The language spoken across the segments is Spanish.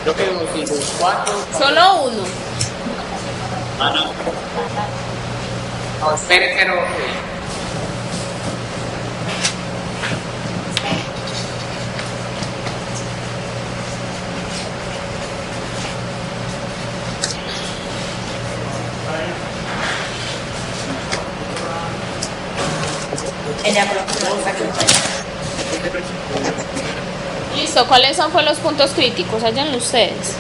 Creo que 2 y 4. Solo uno. Ah, no. No, espere, pero. Listo, ¿cuáles fue los puntos críticos? Hallenlo ustedes.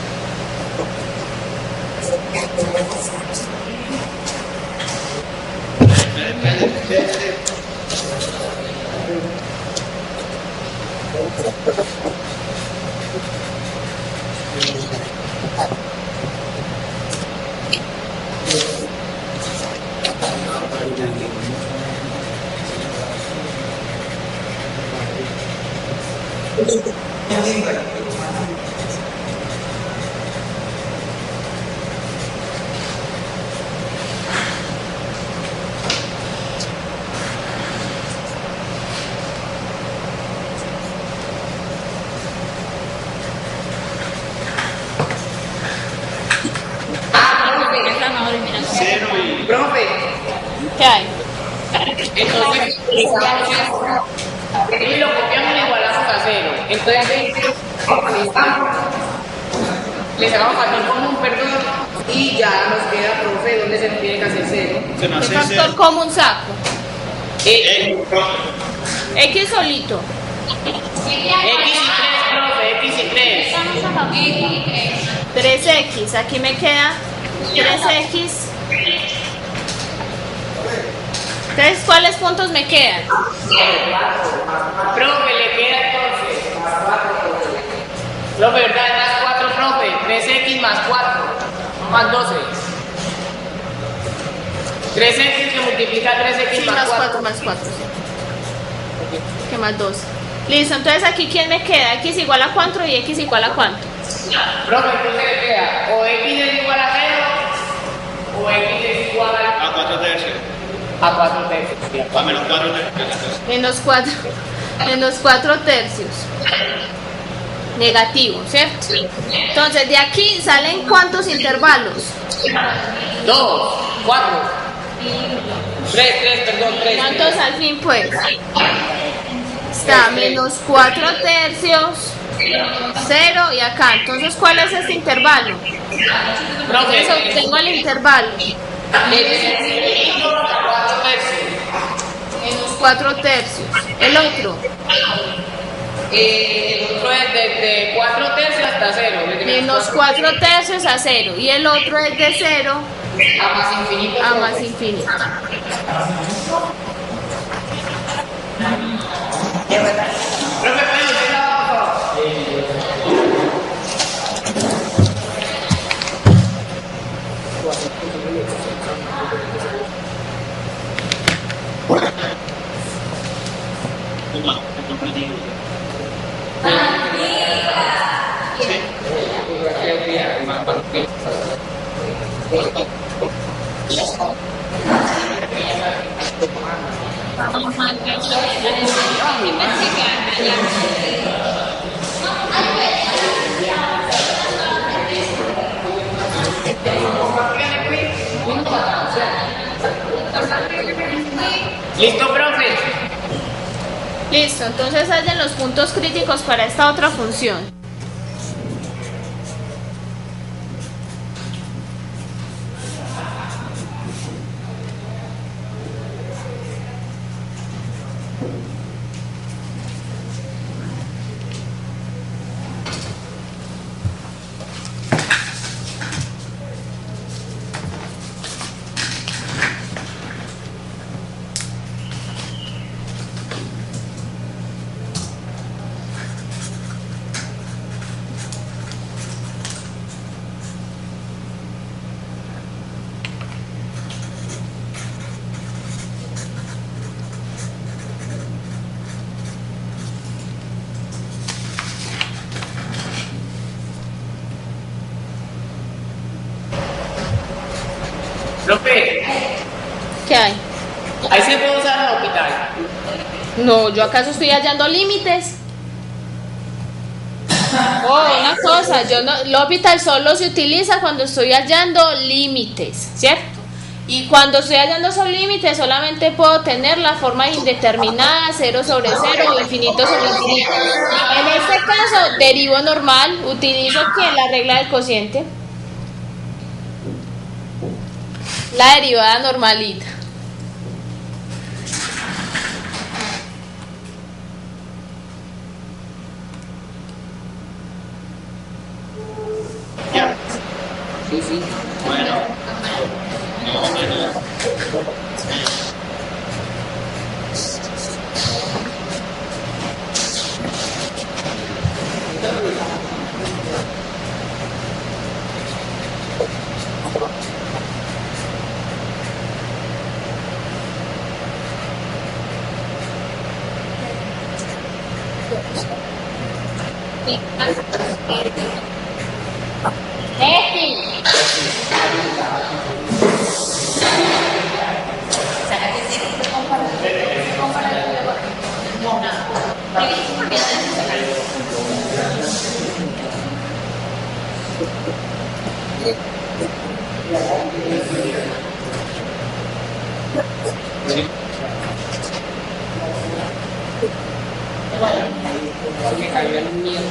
Cero y... Profe, ¿Qué hay? entonces y lo copiamos y lo igualamos a 0. Entonces le sacamos factor común, perdón, y ya nos queda, profe, ¿dónde se tiene que hacer 0? Se nos ¿Qué hace factor común saco? profe. X solito. X y 3, profe, X y 3. 3X. Aquí me queda 3X. Entonces, ¿cuáles puntos me quedan? Profe, le queda entonces. Profe, ¿verdad? Más 4, profe. 3x más 4. Más 12. 3x que multiplica 3x Sí, más más 4. 4, más 4, sí. ¿Qué más 2? Listo, entonces aquí ¿quién me queda? X igual a 4 y X igual a cuánto. Profe, entonces le queda o x es igual a 0 o x es igual A 4 tercios. a 4 tercios. A menos 4 tercios. Menos 4 tercios. Negativo, ¿cierto? Entonces, de aquí salen ¿cuántos intervalos? 2, 4. 3, perdón, 3. ¿Cuántos al fin, pues? Está menos 4 tercios, 0 y acá. Entonces, ¿cuál es este intervalo? Profe, Entonces, obtengo el intervalo. Menos 4 tercios. El otro. El otro es de 4 tercios hasta 0. Menos 4 tercios a 0. Y el otro es de 0 a más infinito. a más infinito. Profe, ¿puede usted la por favor? ¿Listo, profe? Listo, entonces hallen los puntos críticos para esta otra función. Profe, ¿Qué hay? ahí se puede usar el hospital. No, ¿yo acaso estoy hallando límites? Oh, una cosa, yo no, L'Hopital solo se utiliza cuando estoy hallando límites, ¿cierto? Y cuando estoy hallando esos límites solamente puedo tener la forma indeterminada, 0 sobre 0 o infinito sobre infinito. En este caso, derivo normal, utilizo ¿qué? La regla del cociente. La derivada normalita. Ya. Sí, sí. Bueno. No, bueno. Sí. Porque cayó el miedo.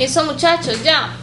Listo, muchachos, ya.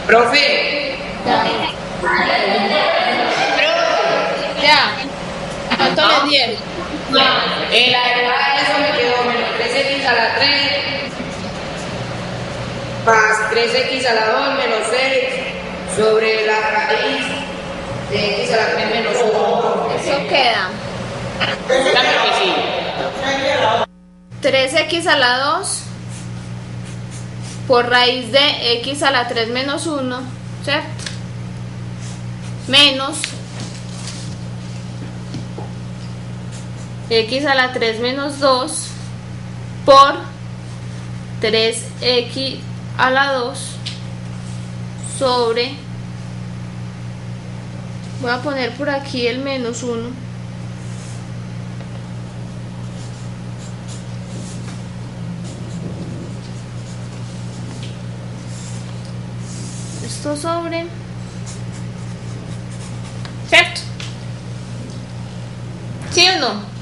Profe, Ya. ¿Cuánto les dieron? en la derivada de eso me quedó menos 3x a la 3 más 3x a la 2 menos 6 sobre la raíz de x a la 3 menos 1. Eso queda Claro que sí. 3x a la 2 por raíz de x a la 3 menos 1, ¿cierto? Menos x a la 3 menos 2 por 3x a la 2 sobre, voy a poner por aquí el menos 1, esto sobre, ¿cierto? ¿Sí o no?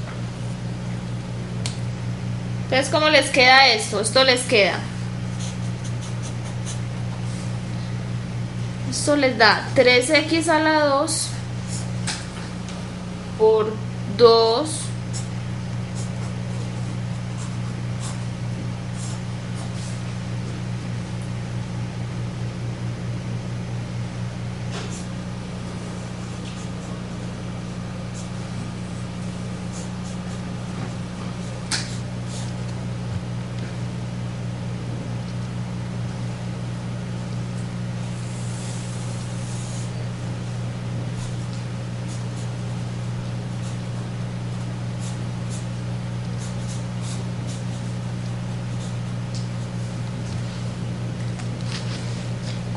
Entonces, ¿cómo les queda esto? Esto les queda. Esto les da 3x a la 2 por 2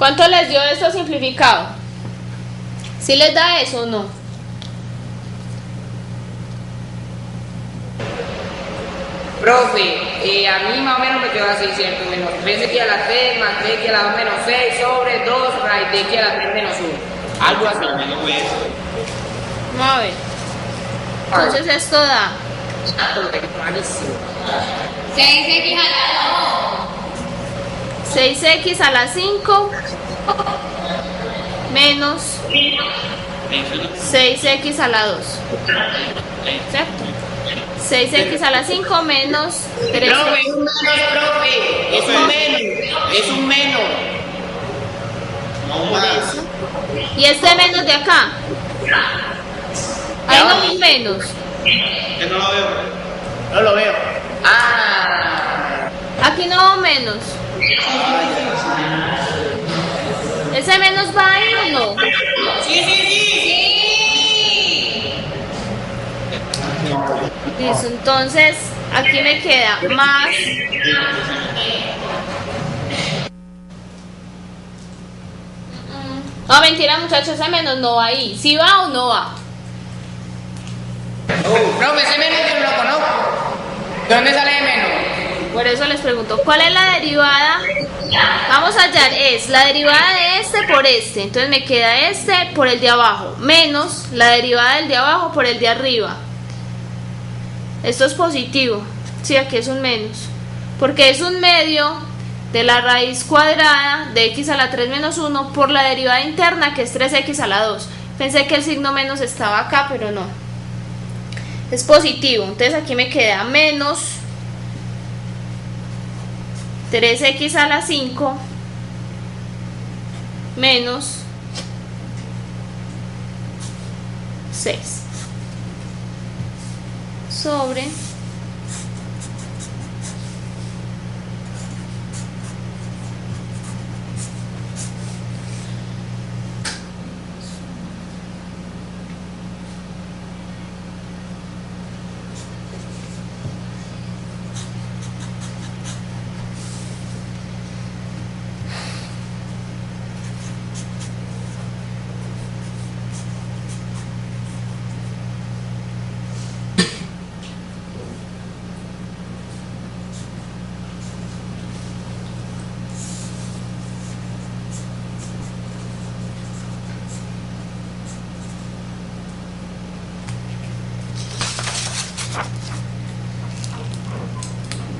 ¿Cuánto les dio esto simplificado? ¿Sí les da eso o no? Profe, a mí más o menos me quedó así, ¿cierto? Menos 3x a la 3 más 3x a la 2 menos 6 sobre 2 raíz de x a la 3 menos 1. Algo así. Vamos a ver. Entonces esto da 6x a la 6x a la 5 menos 6x a la 2, ¿cierto? 6x a la 5 menos 3. Profe, es un menos, profe. Es un menos. Es un menos. Por eso. Y este menos de acá. Ahí no hay menos. Que no lo veo. No lo veo. Ah. Aquí no va menos. ¿Ese menos va ahí o no? Sí, sí, sí. Listo, entonces aquí me queda más no, mentira muchachos, ese menos no va ahí. ¿Sí va o no va? Profe, ese menos yo no lo conozco. ¿De dónde sale de menos? Por eso les pregunto, ¿cuál es la derivada? Vamos a hallar, es la derivada de este por este. Entonces me queda este por el de abajo, menos la derivada del de abajo por el de arriba. Esto es positivo, sí, aquí es un menos, porque es un medio de la raíz cuadrada de x a la 3 menos 1 por la derivada interna que es 3x a la 2. Pensé que el signo menos estaba acá, pero no. Es positivo, entonces aquí me queda menos 3x a la 5 menos 6 sobre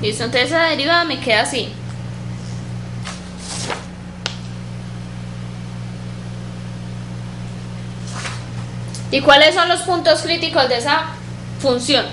listo, entonces esa derivada me queda así. ¿Y cuáles son los puntos críticos de esa función?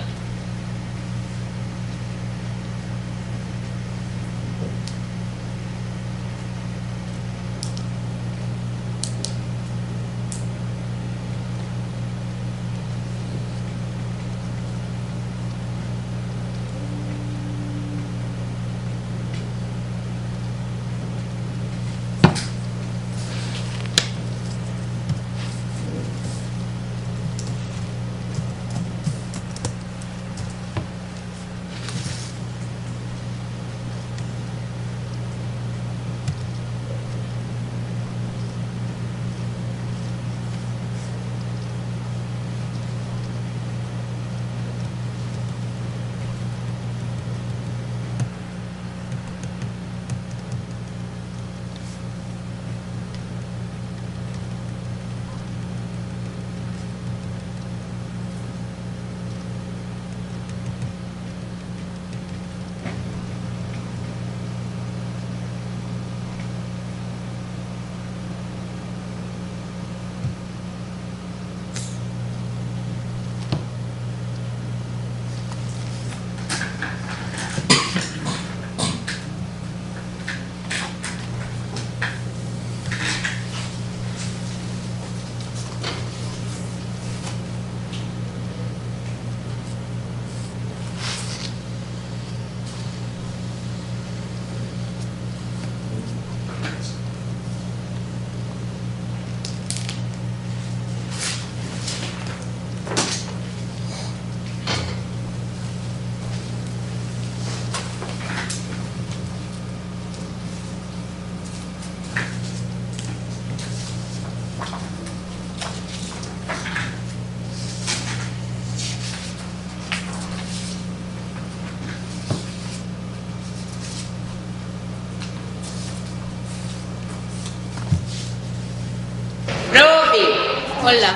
Hola.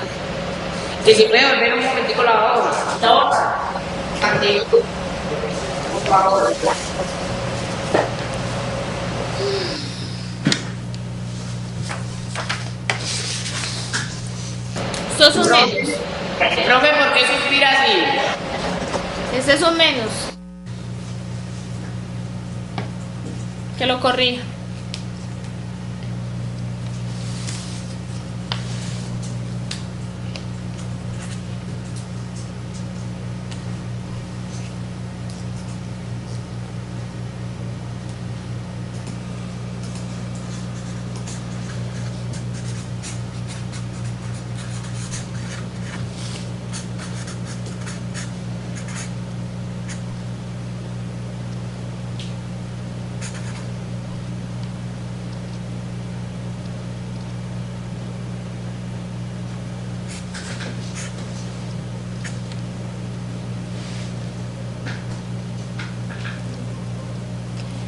Que si puede volver un momentico la hoja. La hoja. Aquí. Por favor. Esto es un menos. Profe, ¿por qué suspira así? Este es un menos. Que lo corrija.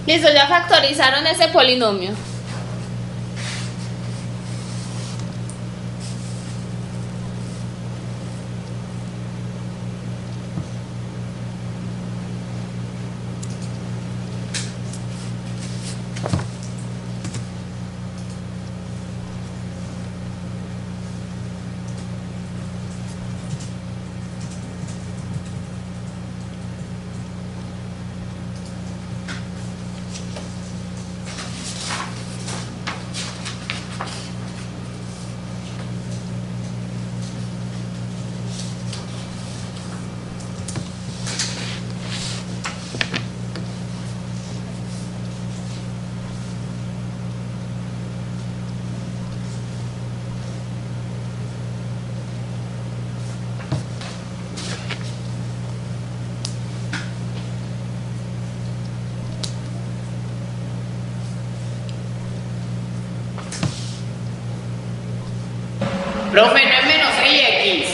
Listo, ya factorizaron ese polinomio. Profe, no es menos 6x.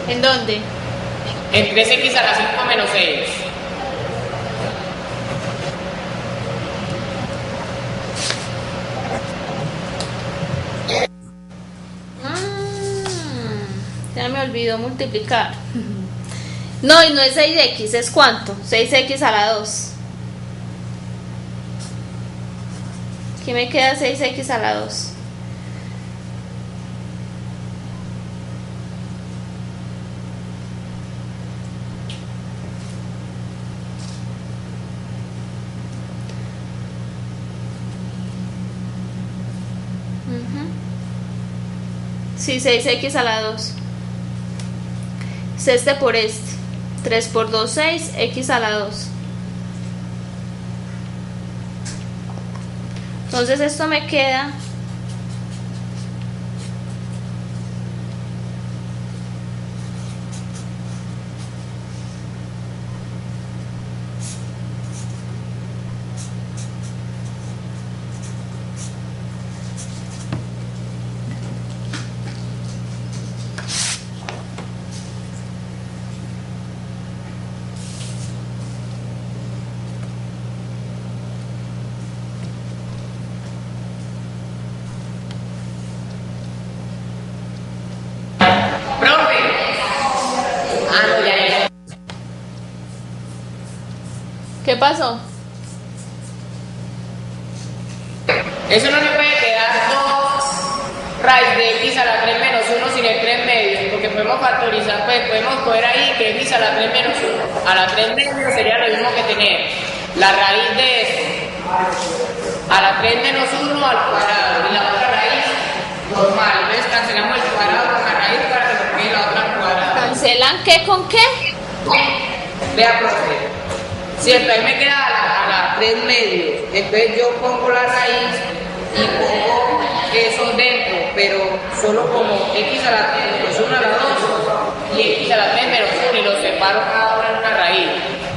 ¿En dónde? En 3x a la 5 menos 6. Ya me olvidó multiplicar. No, y no es 6x, ¿es cuánto? 6x a la 2. Aquí me queda 6x a la 2. Sí, 6x a la 2. Es este por este. 3 por 2, 6, x a la 2. Entonces esto me queda Profe. Ah, no, ya. ¿qué pasó? Eso no le puede quedar 2 raíz de x a la 3 menos 1 sin el 3 medios, porque podemos factorizar, pues podemos coger ahí que x a la 3 menos 1 a la 3 medios sería lo mismo que tener la raíz de esto a la 3 menos 1 al cuadrado y la otra raíz normal. Entonces cancelamos el cuadrado con la raíz para que nos quede la otra al cuadrado. ¿Cancelan qué con qué? Vea, profe, cierto, ahí me queda a la 3 medios, entonces yo pongo la raíz y pongo eso dentro, pero solo como x a la 3 menos 1 a la 2 y x a la 3 menos 1 y los separo cada una en una raíz,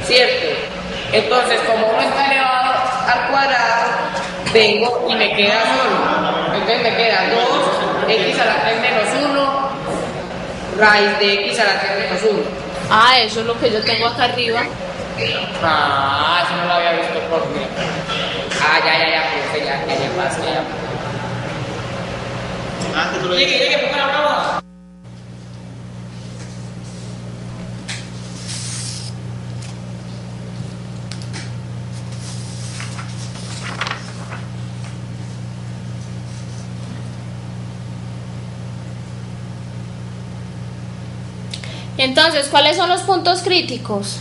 ¿cierto? Entonces, como uno está elevado al cuadrado, vengo y me queda solo, entonces me queda 2x a la 3 menos 1 raíz de x a la 3 menos 1. Ah, eso es lo que yo tengo acá arriba. Ah, eso no lo había visto por mí. Ah, ya, profe, ya pasa, ya. Ah, que tú lo Llegue, dices. ponga la brava. Entonces, ¿cuáles son los puntos críticos?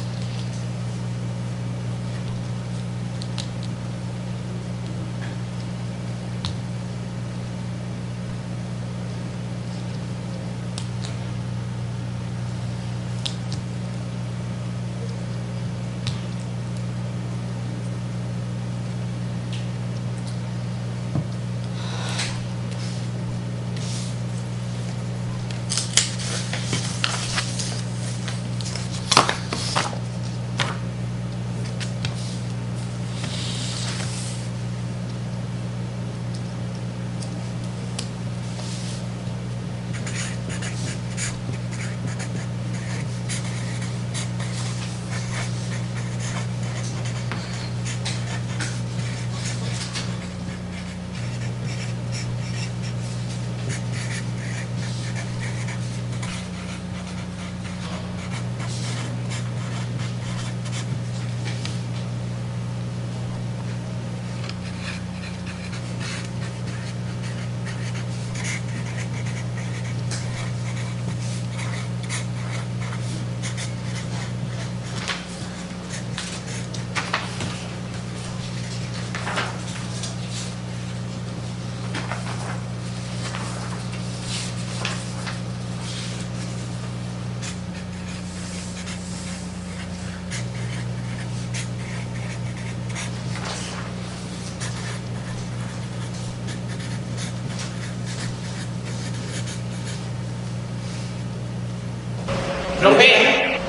Profe,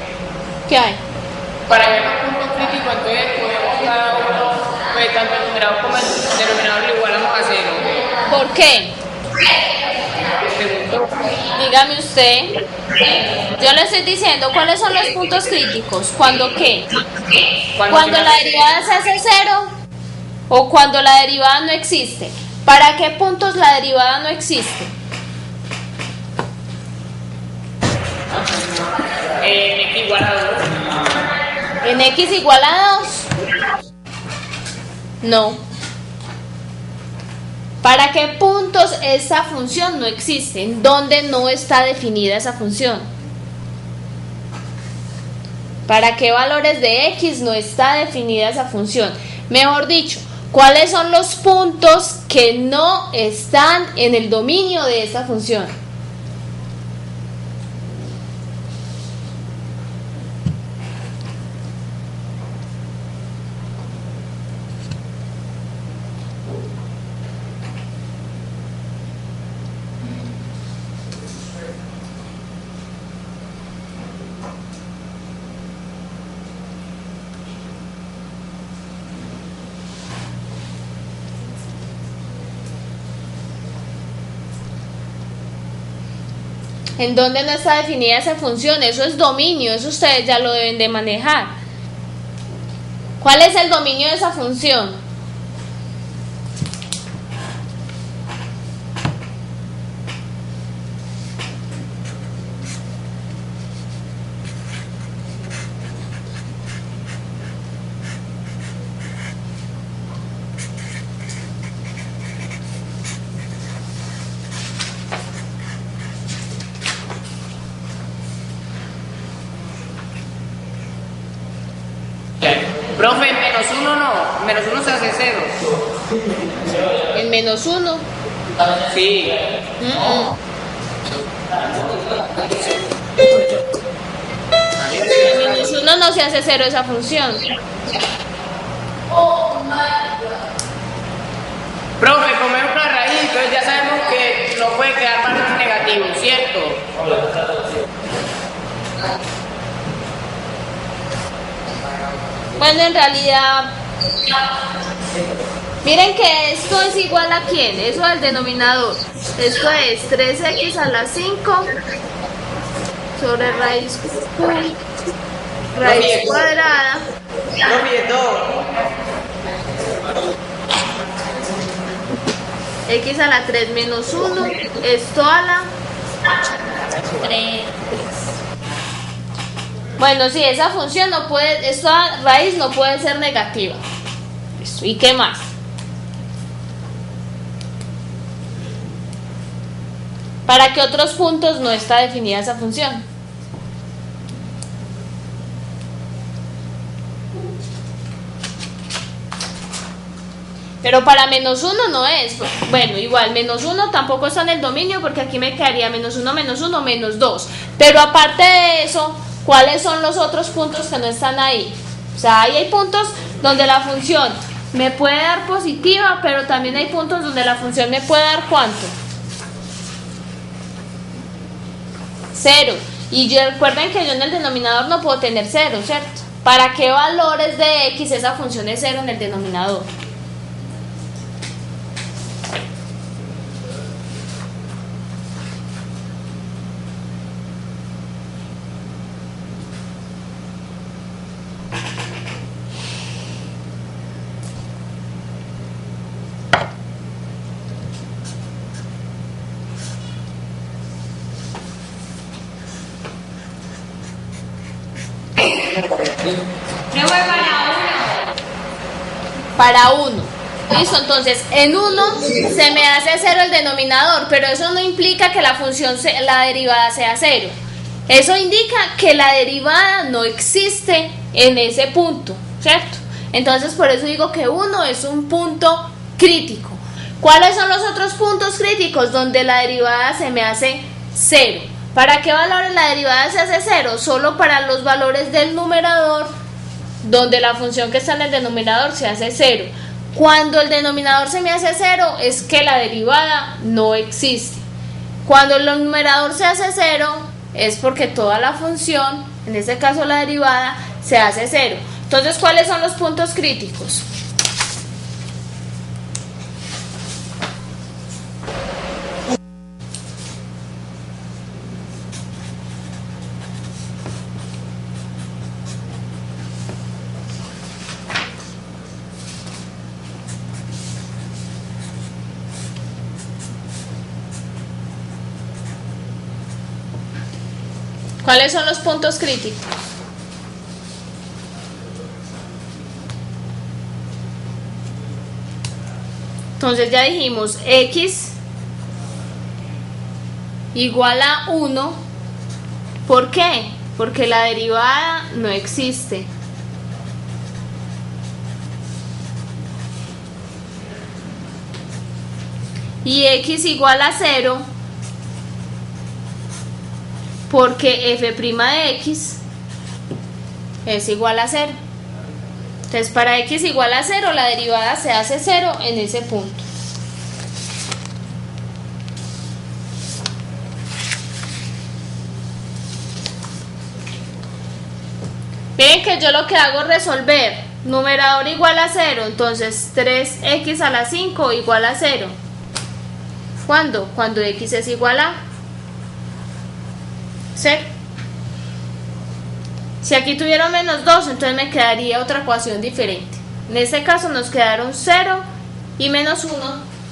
¿Qué hay? para ver los puntos críticos, entonces podemos cada uno, pues tanto el numerador como el denominador lo igualamos a 0. ¿Por qué? Pregunto. Dígame usted. Yo le estoy diciendo cuáles son los puntos críticos. ¿Cuándo qué? Cuando la derivada se hace 0 o cuando la derivada no existe. ¿Para qué puntos la derivada no existe? X igual a 2. ¿En x igual a 2? No. ¿Para qué puntos esa función no existe? ¿En dónde no está definida esa función? ¿Para qué valores de x no está definida esa función? Mejor dicho, ¿cuáles son los puntos que no están en el dominio de esa función? ¿En dónde no está definida esa función? Eso es dominio, eso ustedes ya lo deben de manejar. ¿Cuál es el dominio de esa función? Profe, menos uno no, menos uno se hace cero. El menos 1. Sí. El menos 1 no se hace cero esa función. Profe, como es una raíz, entonces ya sabemos que no puede quedar valor negativo, ¿cierto? Bueno, en realidad, miren que esto es igual a ¿quién? Eso es el denominador. Esto es 3x a la 5 sobre raíz cuadrada. Profe, todo. X a la 3 menos 1. Esto a la 3. Bueno, sí, esa función no puede, esta raíz no puede ser negativa. Listo. ¿Y qué más? ¿Para qué otros puntos no está definida esa función? Pero para menos 1 no es. Bueno, igual, menos 1 tampoco está en el dominio porque aquí me quedaría menos 1, menos 2. Pero aparte de eso, ¿cuáles son los otros puntos que no están ahí? O sea, ahí hay puntos donde la función me puede dar positiva, pero también hay puntos donde la función me puede dar ¿cuánto? 0. Y recuerden que yo en el denominador no puedo tener 0, ¿cierto? ¿Para qué valores de x esa función es 0 en el denominador? No fue Para 1. Listo, entonces en 1 se me hace 0 el denominador, pero eso no implica que la función, la derivada sea 0. Eso indica que la derivada no existe en ese punto, ¿cierto? Entonces por eso digo que 1 es un punto crítico. ¿Cuáles son los otros puntos críticos donde la derivada se me hace 0? ¿Para qué valores la derivada se hace 0? Solo para los valores del numerador, donde la función que está en el denominador se hace 0. Cuando el denominador se me hace 0 es que la derivada no existe. Cuando el numerador se hace 0 es porque toda la función, en este caso la derivada, se hace 0. Entonces, ¿cuáles son los puntos críticos? ¿Cuáles son los puntos críticos? Entonces ya dijimos x igual a 1. ¿Por qué? Porque la derivada no existe. Y x igual a 0 porque f' de x es igual a 0. Entonces para x igual a 0 la derivada se hace 0 en ese punto. Miren que yo lo que hago es resolver numerador igual a 0, entonces 3x a la 5 igual a 0. ¿Cuándo? Cuando x es igual a ¿cierto? Si aquí tuvieron menos 2, entonces me quedaría otra ecuación diferente. En este caso nos quedaron 0 y menos 1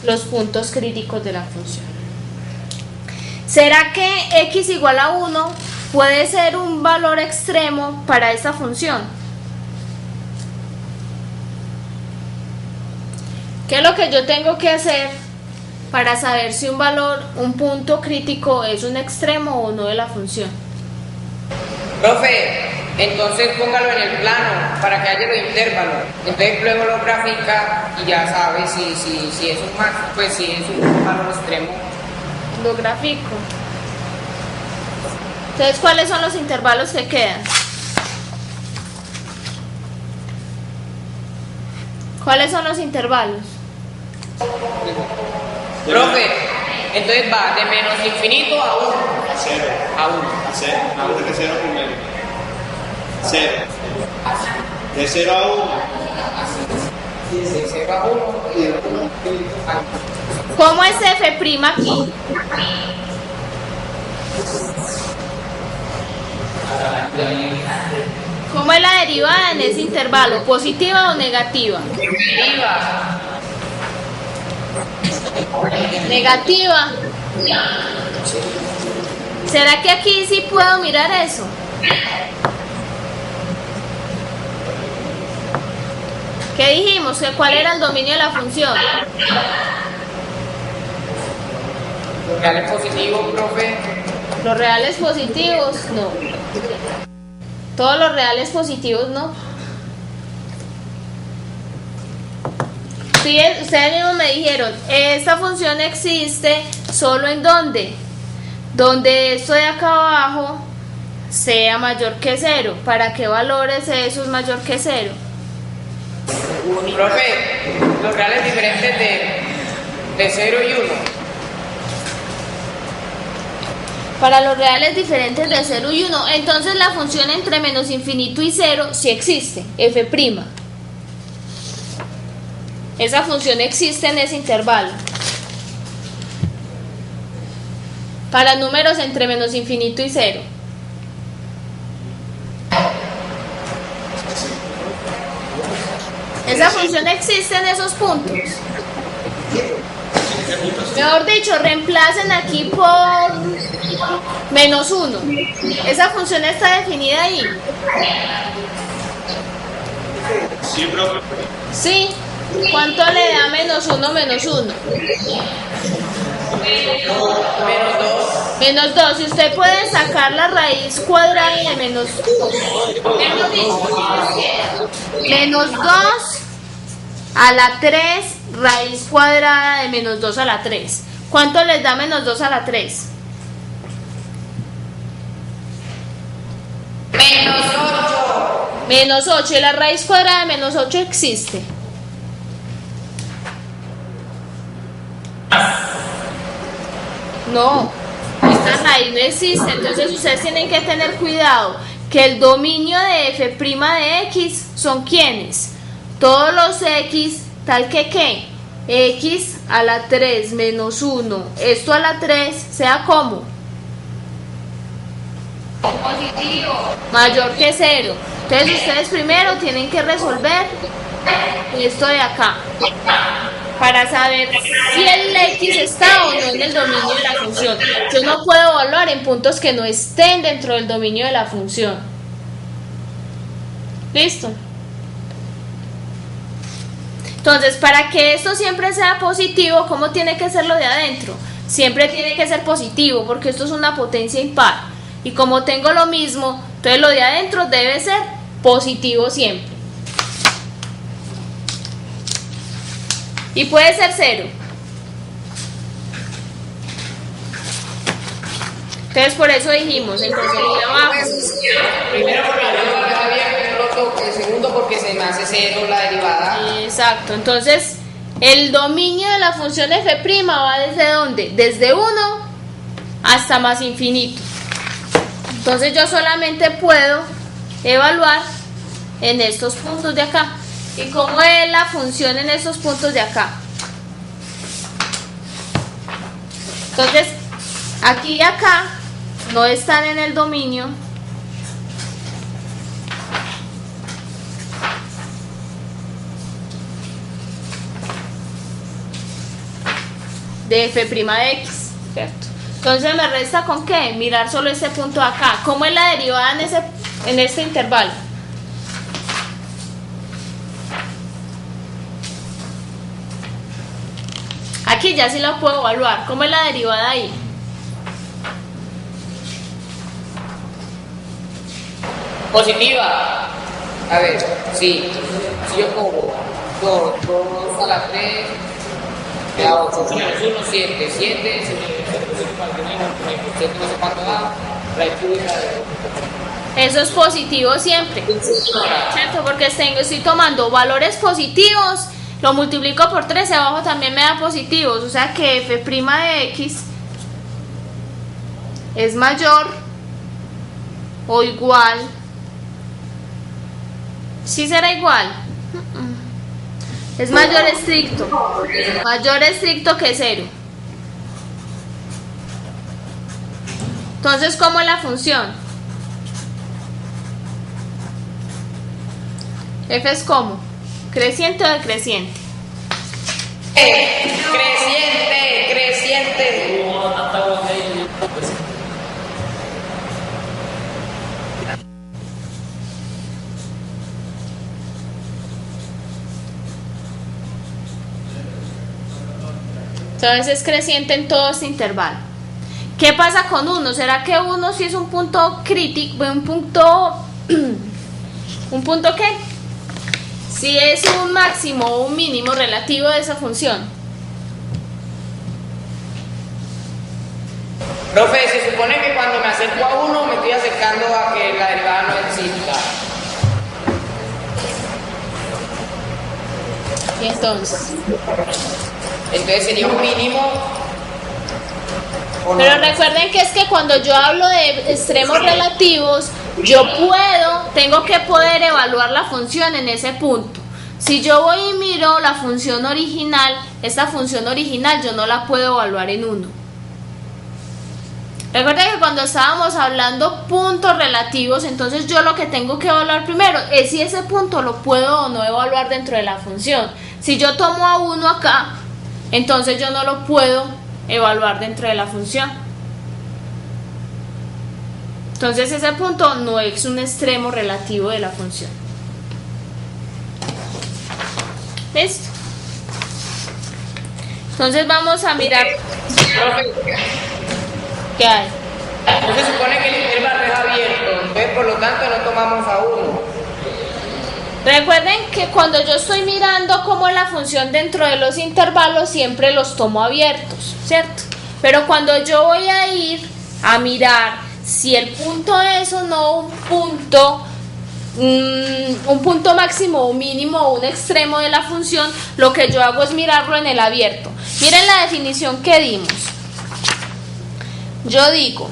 los puntos críticos de la función. ¿Será que x igual a 1 puede ser un valor extremo para esta función? ¿Qué es lo que yo tengo que hacer para saber si un punto crítico es un extremo o no de la función? Profe, entonces póngalo en el plano para que haya los intervalos. Entonces luego lo grafica y ya sabe si es un pues si es un valor extremo. Lo grafico. Entonces, ¿cuáles son los intervalos que quedan? ¿Cuáles son los intervalos? Profe, entonces va de menos infinito a 1. A 0. A 1. A 0. Antes que 0 primero. 0. De 0 a 1. De 0 a 1 y de 1 a ¿Cómo es f' aquí? ¿Cómo es la derivada en ese intervalo? ¿Positiva o negativa? Negativa. ¿Será que aquí sí puedo mirar eso? ¿Qué dijimos? ¿Que cuál era el dominio de la función? Los reales positivos, profe. Los reales positivos, no. Todos los reales positivos, no. Sí, ustedes mismos me dijeron, esta función existe solo en ¿dónde? Donde esto de acá abajo sea mayor que 0. ¿Para qué valores eso es mayor que 0? Profe, los reales diferentes de 0 y 1. Para los reales diferentes de 0 y 1, entonces la función entre menos infinito y 0 sí existe, f'. Esa función existe en ese intervalo. Para números entre menos infinito y 0. Esa función existe en esos puntos. Mejor dicho, reemplacen aquí por menos 1. Esa función está definida ahí. Sí, profe. Sí. ¿Cuánto le da menos 1 menos 1? Menos 2. Menos 2. Si usted puede sacar la raíz cuadrada de menos 2 a la 3, raíz cuadrada de menos 2 a la 3. ¿Cuánto les da menos 2 a la 3? Menos 8. Menos 8. ¿Y la raíz cuadrada de menos 8 existe? No, esta raíz no existe. Entonces ustedes tienen que tener cuidado que el dominio de f' de x son ¿quiénes? Todos los x, tal que ¿qué? X a la 3 menos 1, esto a la 3, sea como Positivo. mayor que 0. Entonces ustedes primero tienen que resolver esto de acá para saber si el x está o no en el dominio de la función. Yo no puedo evaluar en puntos que no estén dentro del dominio de la función. ¿Listo? Entonces, para que esto siempre sea positivo, ¿cómo tiene que ser lo de adentro? Siempre tiene que ser positivo, porque esto es una potencia impar. Y como tengo lo mismo, entonces lo de adentro debe ser positivo siempre. Y puede ser 0. Entonces por eso dijimos, entonces el de abajo. Primero porque yo no sabía que no lo toque. Segundo porque se me hace 0 la derivada. Exacto, entonces el dominio de la función f' va desde ¿dónde? Desde 1 hasta más infinito. Entonces yo solamente puedo evaluar en estos puntos de acá. ¿Y cómo es la función en estos puntos de acá? Entonces, aquí y acá no están en el dominio de f' de x, ¿cierto? Entonces me resta con qué, mirar solo este punto de acá. ¿Cómo es la derivada en este intervalo? Aquí ya sí la puedo evaluar. ¿Cómo es la derivada ahí? Positiva. A ver, sí. Si yo pongo 2 a la 3, me da 8, 1, 7, 7, 7 no sé cuánto da, eso es positivo siempre, ¿cierto? Porque estoy tomando valores positivos, lo multiplico por 3 y abajo también me da positivos, o sea que f' de x es mayor o igual, ¿sí será igual? Es mayor estricto que 0. Entonces, ¿cómo es la función? F es como, ¿creciente o decreciente? Creciente. Entonces es creciente en todo este intervalo. ¿Qué pasa con 1? ¿Será que 1 sí es un punto crítico? ¿Un punto qué? Si es un máximo o un mínimo relativo de esa función. Profe, se supone que cuando me acerco a 1 me estoy acercando a que la derivada no exista. Y entonces Sería un mínimo. pero recuerden que es que cuando yo hablo de extremos relativos, tengo que poder evaluar la función en ese punto. Si yo voy y miro la función original, esta función original yo no la puedo evaluar en 1. Recuerden que cuando estábamos hablando puntos relativos, entonces yo lo que tengo que evaluar primero es si ese punto lo puedo o no evaluar dentro de la función. Si yo tomo a 1 acá, entonces yo no lo puedo evaluar dentro de la función. Entonces ese punto no es un extremo relativo de la función. ¿Listo? Entonces vamos a mirar. Profe, ¿Qué hay? no se supone que el intervalo es abierto, entonces por lo tanto no tomamos a 1. Recuerden que cuando yo estoy mirando cómo es la función dentro de los intervalos, siempre los tomo abiertos, ¿cierto? Pero cuando yo voy a ir a mirar si el punto es o no un punto máximo o mínimo o un extremo de la función, lo que yo hago es mirarlo en el abierto. Miren la definición que dimos. Yo digo,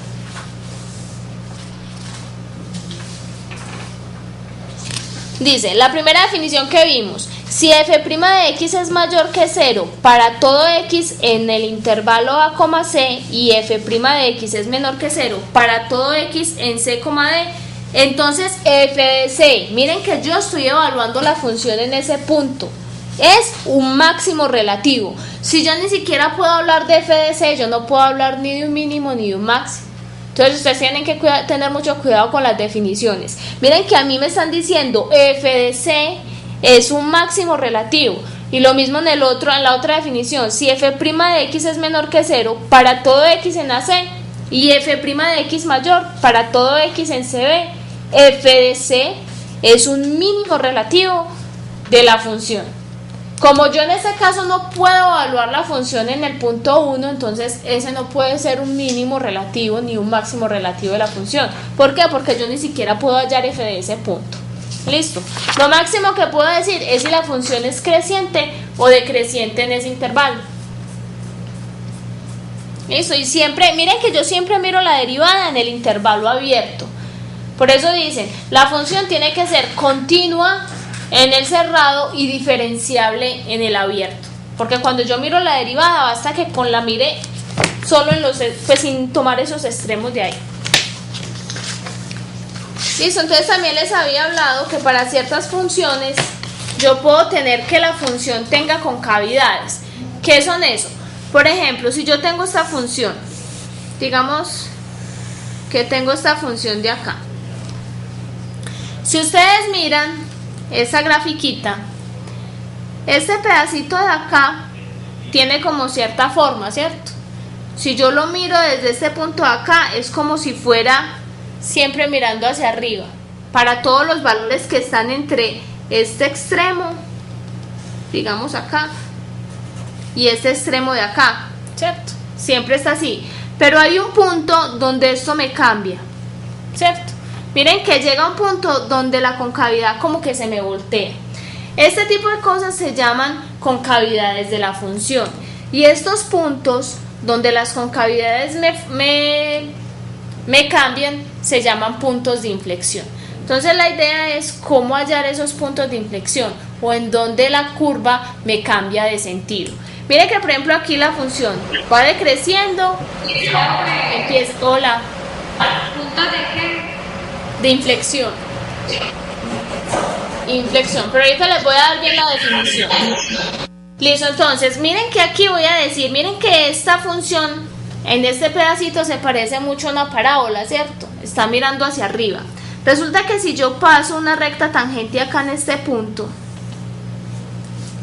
dice, la primera definición que vimos, si f' de x es mayor que 0 para todo x en el intervalo a, c y f' de x es menor que 0 para todo x en c, d, entonces f de c, miren que yo estoy evaluando la función en ese punto, es un máximo relativo. Si yo ni siquiera puedo hablar de f de c, yo no puedo hablar ni de un mínimo ni de un máximo. Entonces ustedes tienen que tener mucho cuidado con las definiciones. Miren que a mí me están diciendo f de c es un máximo relativo. Y lo mismo en la otra definición. Si f' de x es menor que 0 para todo x en AC y f' de x mayor para todo x en CB, f de c es un mínimo relativo de la función. Como yo en este caso no puedo evaluar la función en el punto 1, entonces ese no puede ser un mínimo relativo ni un máximo relativo de la función. ¿Por qué? Porque yo ni siquiera puedo hallar f de ese punto. Listo. Lo máximo que puedo decir es si la función es creciente o decreciente en ese intervalo. Listo. Y siempre, miren que yo siempre miro la derivada en el intervalo abierto. Por eso dicen, la función tiene que ser continua en el cerrado y diferenciable en el abierto, porque cuando yo miro la derivada basta que con la mire solo en los, pues sin tomar esos extremos de ahí. Listo, entonces también les había hablado que para ciertas funciones yo puedo tener que la función tenga concavidades. ¿Qué son eso? Por ejemplo, si yo tengo esta función, digamos que tengo esta función de acá. Si ustedes miran esa grafiquita, este pedacito de acá tiene como cierta forma, ¿cierto? Si yo lo miro desde este punto de acá, es como si fuera siempre mirando hacia arriba. Para todos los valores que están entre este extremo, digamos acá, y este extremo de acá, ¿cierto? Siempre está así. Pero hay un punto donde esto me cambia, ¿cierto? Miren que llega un punto donde la concavidad como que se me voltea. Este tipo de cosas se llaman concavidades de la función. Y estos puntos donde las concavidades me cambian se llaman puntos de inflexión. Entonces la idea es cómo hallar esos puntos de inflexión o en donde la curva me cambia de sentido. Miren que por ejemplo aquí la función va decreciendo, empieza, hola, ¿Puntos de qué? de inflexión. Inflexión, pero ahorita les voy a dar bien la definición. Listo, entonces miren que aquí voy a decir, miren que esta función en este pedacito se parece mucho a una parábola, ¿cierto? Está mirando hacia arriba. Resulta que si yo paso una recta tangente acá en este punto,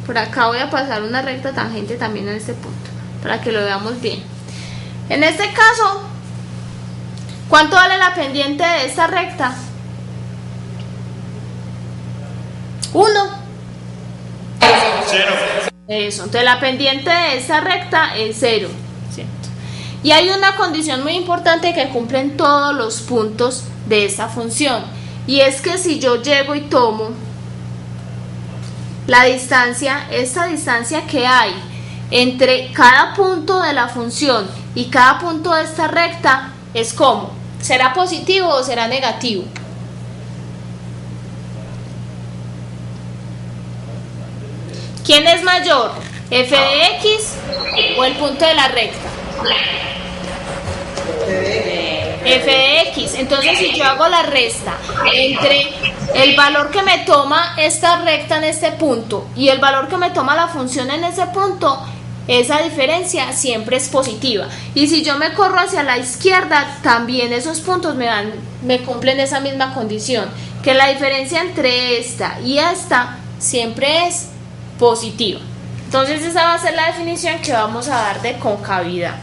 por acá voy a pasar una recta tangente también en este punto, para que lo veamos bien. En este caso, ¿cuánto vale la pendiente de esta recta? 1. 0. Eso, entonces la pendiente de esta recta es 0, ¿cierto? Y hay una condición muy importante que cumplen todos los puntos de esta función, y es que si yo llego y tomo la distancia, esta distancia que hay entre cada punto de la función y cada punto de esta recta, es como, ¿será positivo o será negativo? ¿Quién es mayor? ¿F de X o el punto de la recta? F de X. Entonces si yo hago la resta entre el valor que me toma esta recta en este punto y el valor que me toma la función en ese punto, esa diferencia siempre es positiva. Y si yo me corro hacia la izquierda, también esos puntos me cumplen esa misma condición, que la diferencia entre esta y esta siempre es positiva. Entonces esa va a ser la definición que vamos a dar de concavidad.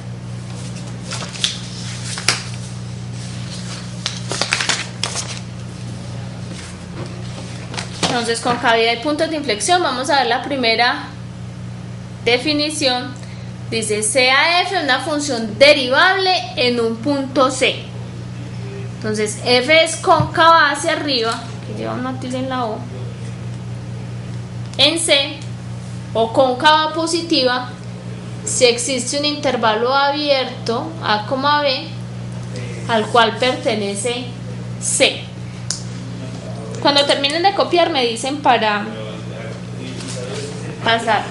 Entonces, concavidad y puntos de inflexión, vamos a ver la primera definición. Dice CAF es una función derivable en un punto C. Entonces, F es cóncava hacia arriba, que lleva una tilde en la O, en C, o cóncava positiva, si existe un intervalo abierto, A, B, al cual pertenece C. Cuando terminen de copiar me dicen para pasar.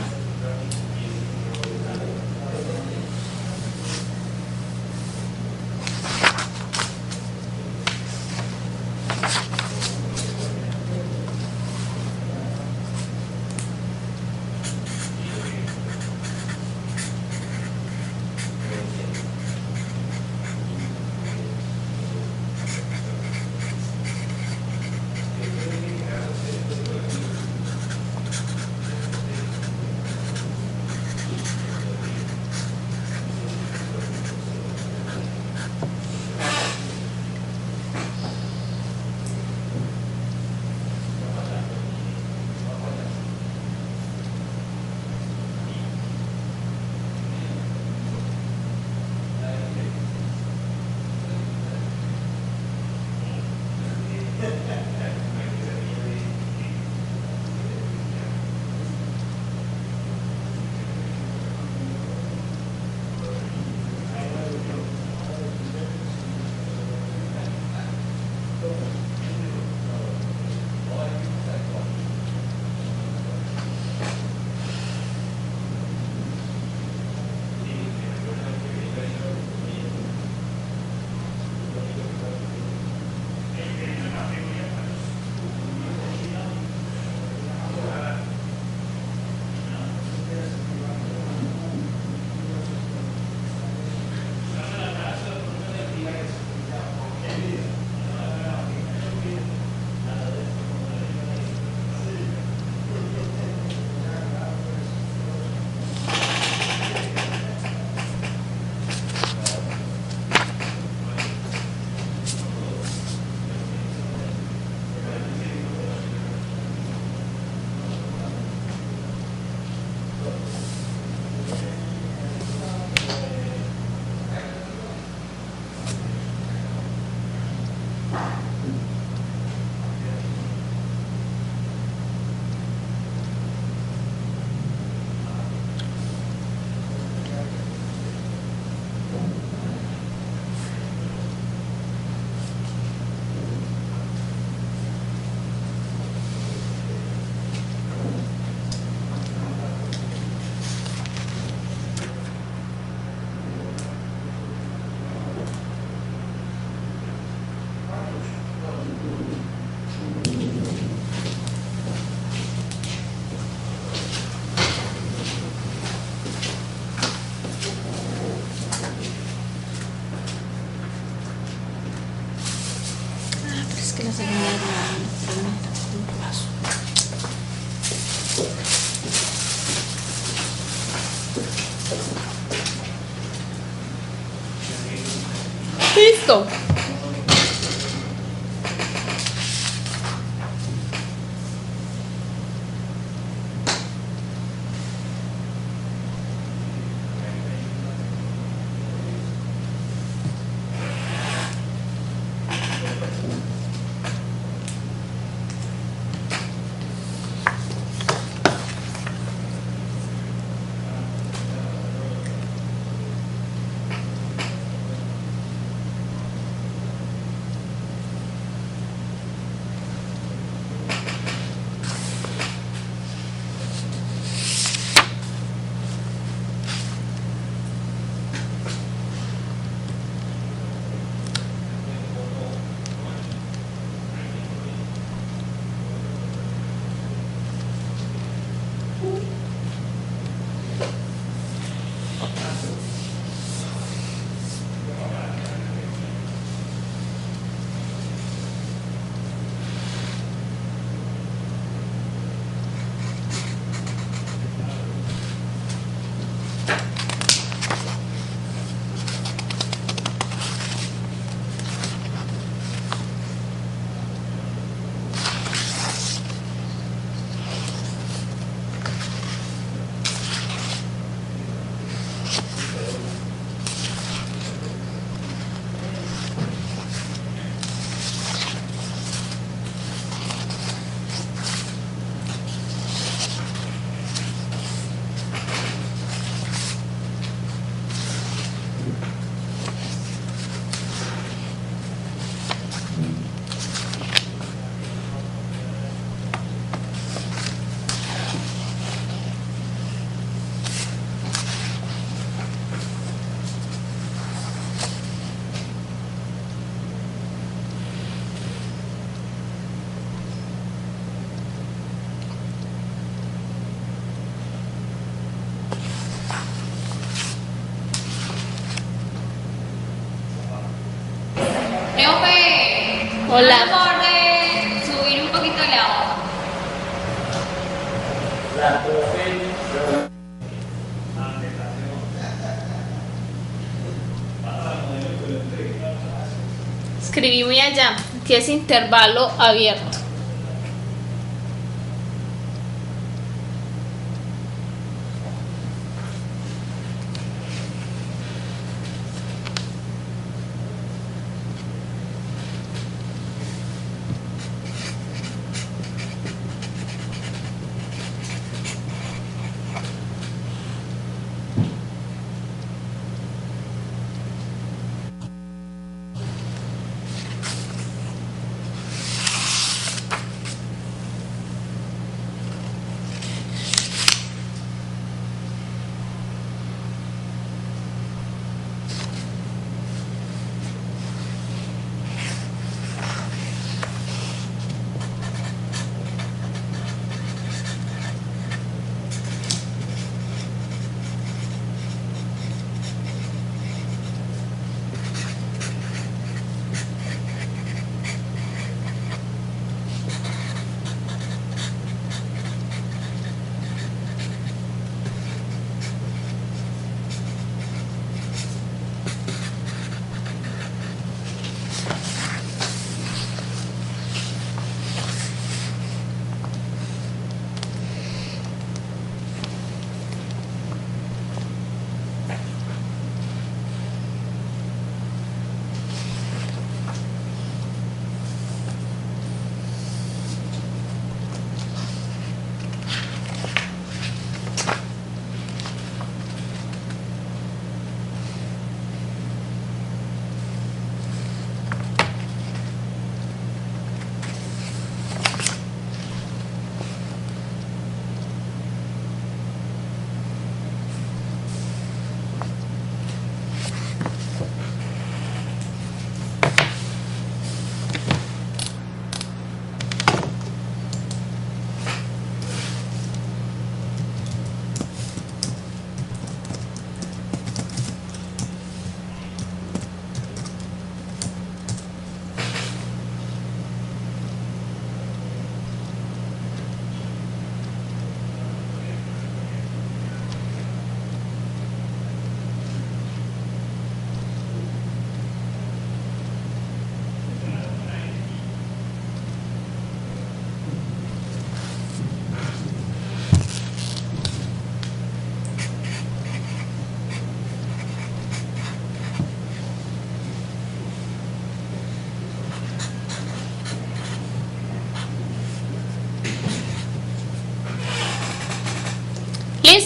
Listo. Neope, Hola. por favor de subir un poquito la hoja. Escribí muy allá, que es intervalo abierto.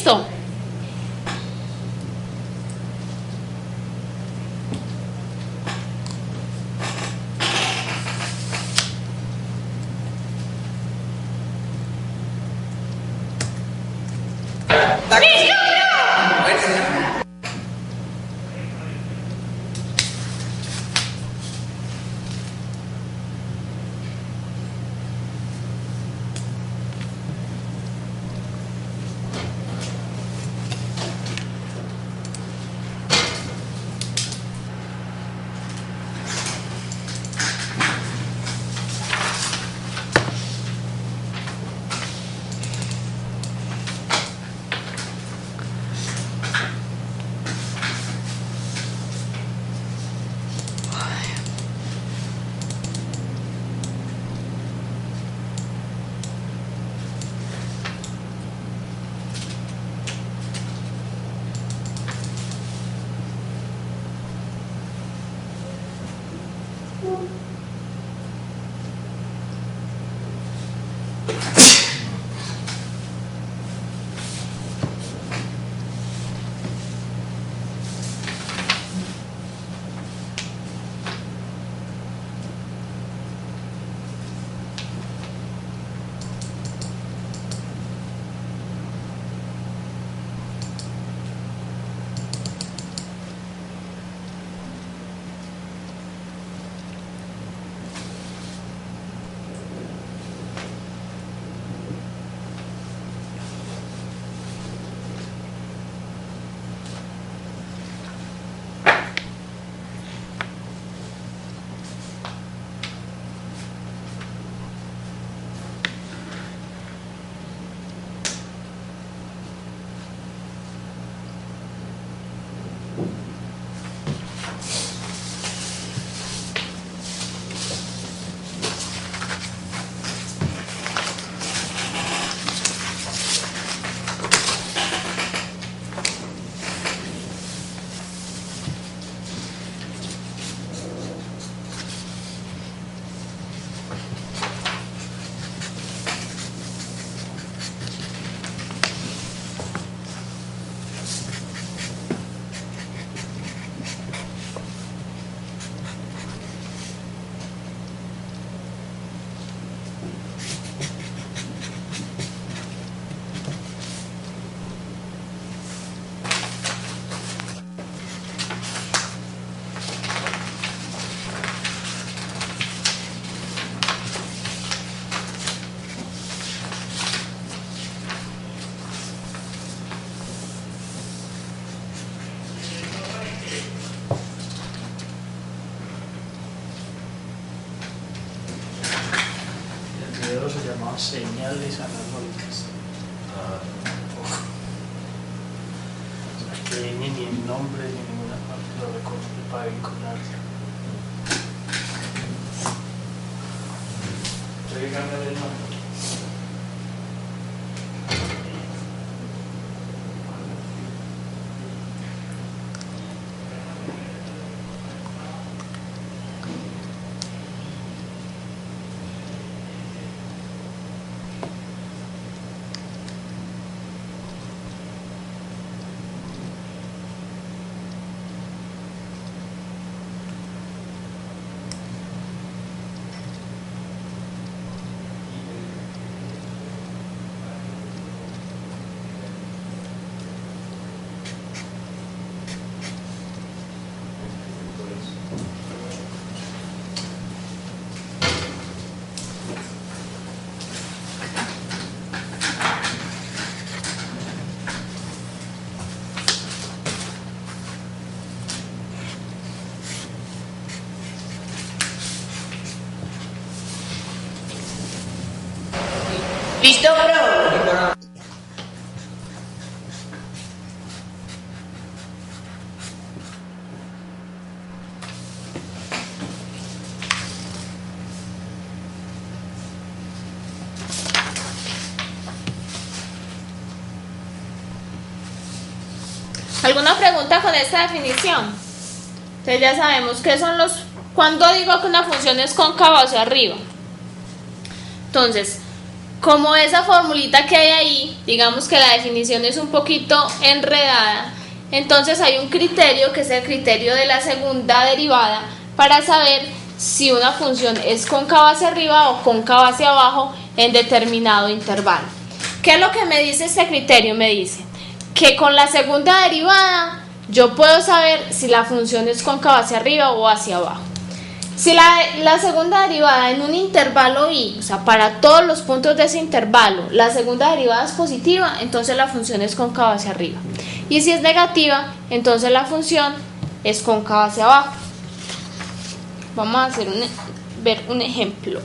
Listo. Se llamaba Señales Analógicas. O sea, que ni el nombre ni ninguna parte lo reconoce para vincularse. Hay que cambiar el nombre. ¿Listo, bro? ¿Alguna pregunta con esta definición? Entonces ya sabemos qué son los... Cuando digo que una función es cóncava hacia arriba. Entonces, como esa formulita que hay ahí, digamos que la definición es un poquito enredada, entonces hay un criterio que es el criterio de la segunda derivada para saber si una función es cóncava hacia arriba o cóncava hacia abajo en determinado intervalo. ¿Qué es lo que me dice este criterio? Me dice que con la segunda derivada yo puedo saber si la función es cóncava hacia arriba o hacia abajo. Si la segunda derivada en un intervalo i, o sea, para todos los puntos de ese intervalo, la segunda derivada es positiva, entonces la función es cóncava hacia arriba. Y si es negativa, entonces la función es cóncava hacia abajo. Vamos a ver un ejemplo.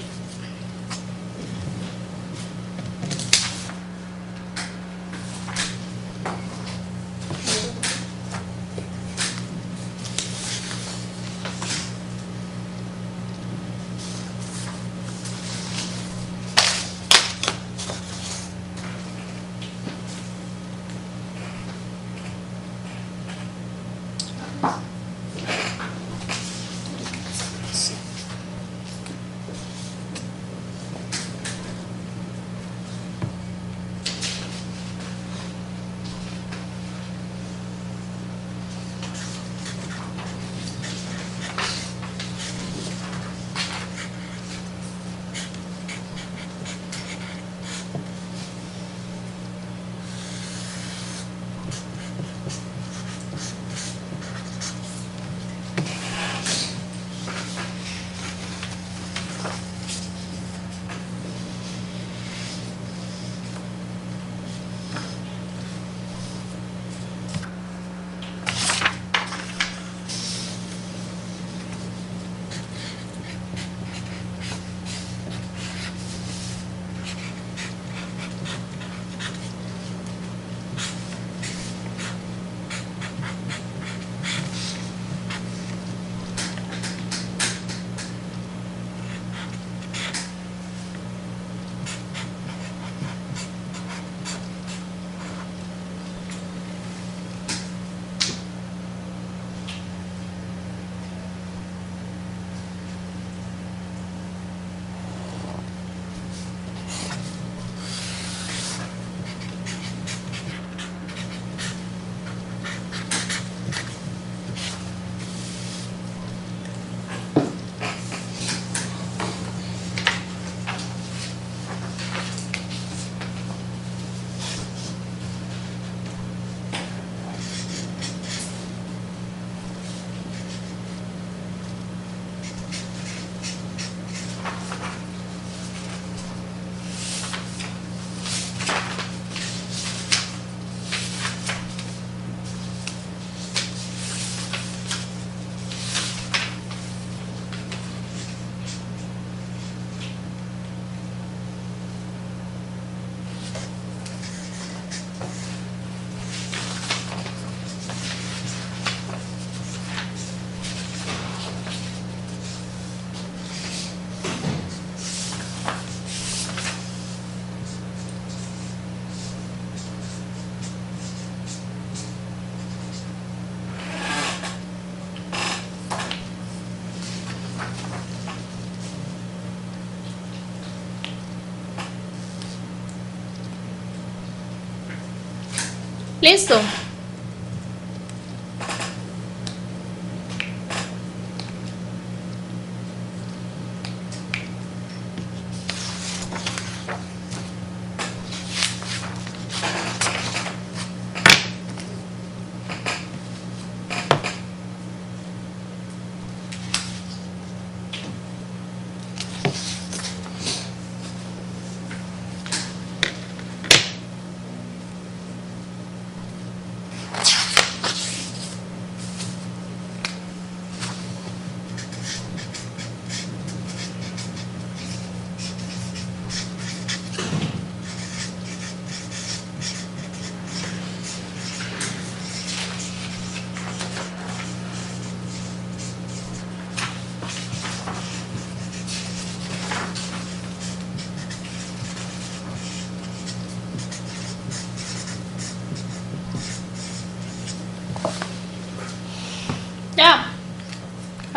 ¿Listo?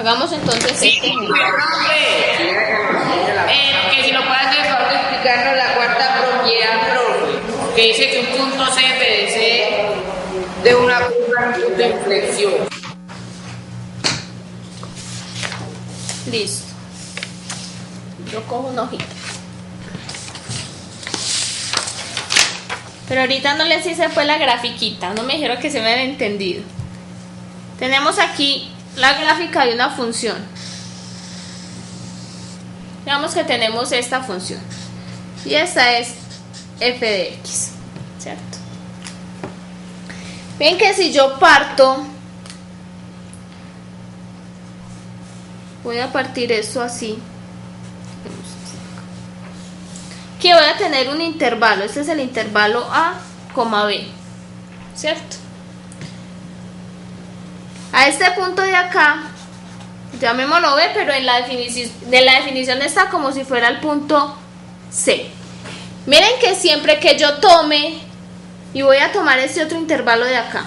Hagamos entonces este ejemplo. Que si lo puede hacer el favor de explicarnos la cuarta propiedad, profe, que dice que un punto C obedece de una curva de inflexión. Listo. Yo cojo una hojita. Pero ahorita no les hice pues la grafiquita, no me dijeron que se me había entendido. Tenemos aquí la gráfica de una función. Digamos que tenemos esta función. Y esta es f de x, ¿cierto? Ven que si yo parto, voy a partir esto así. Que voy a tener un intervalo. Este es el intervalo A, B, ¿cierto? A este punto de acá, llamémoslo B, pero en la definición está como si fuera el punto C. Miren que siempre que yo tome, y voy a tomar este otro intervalo de acá,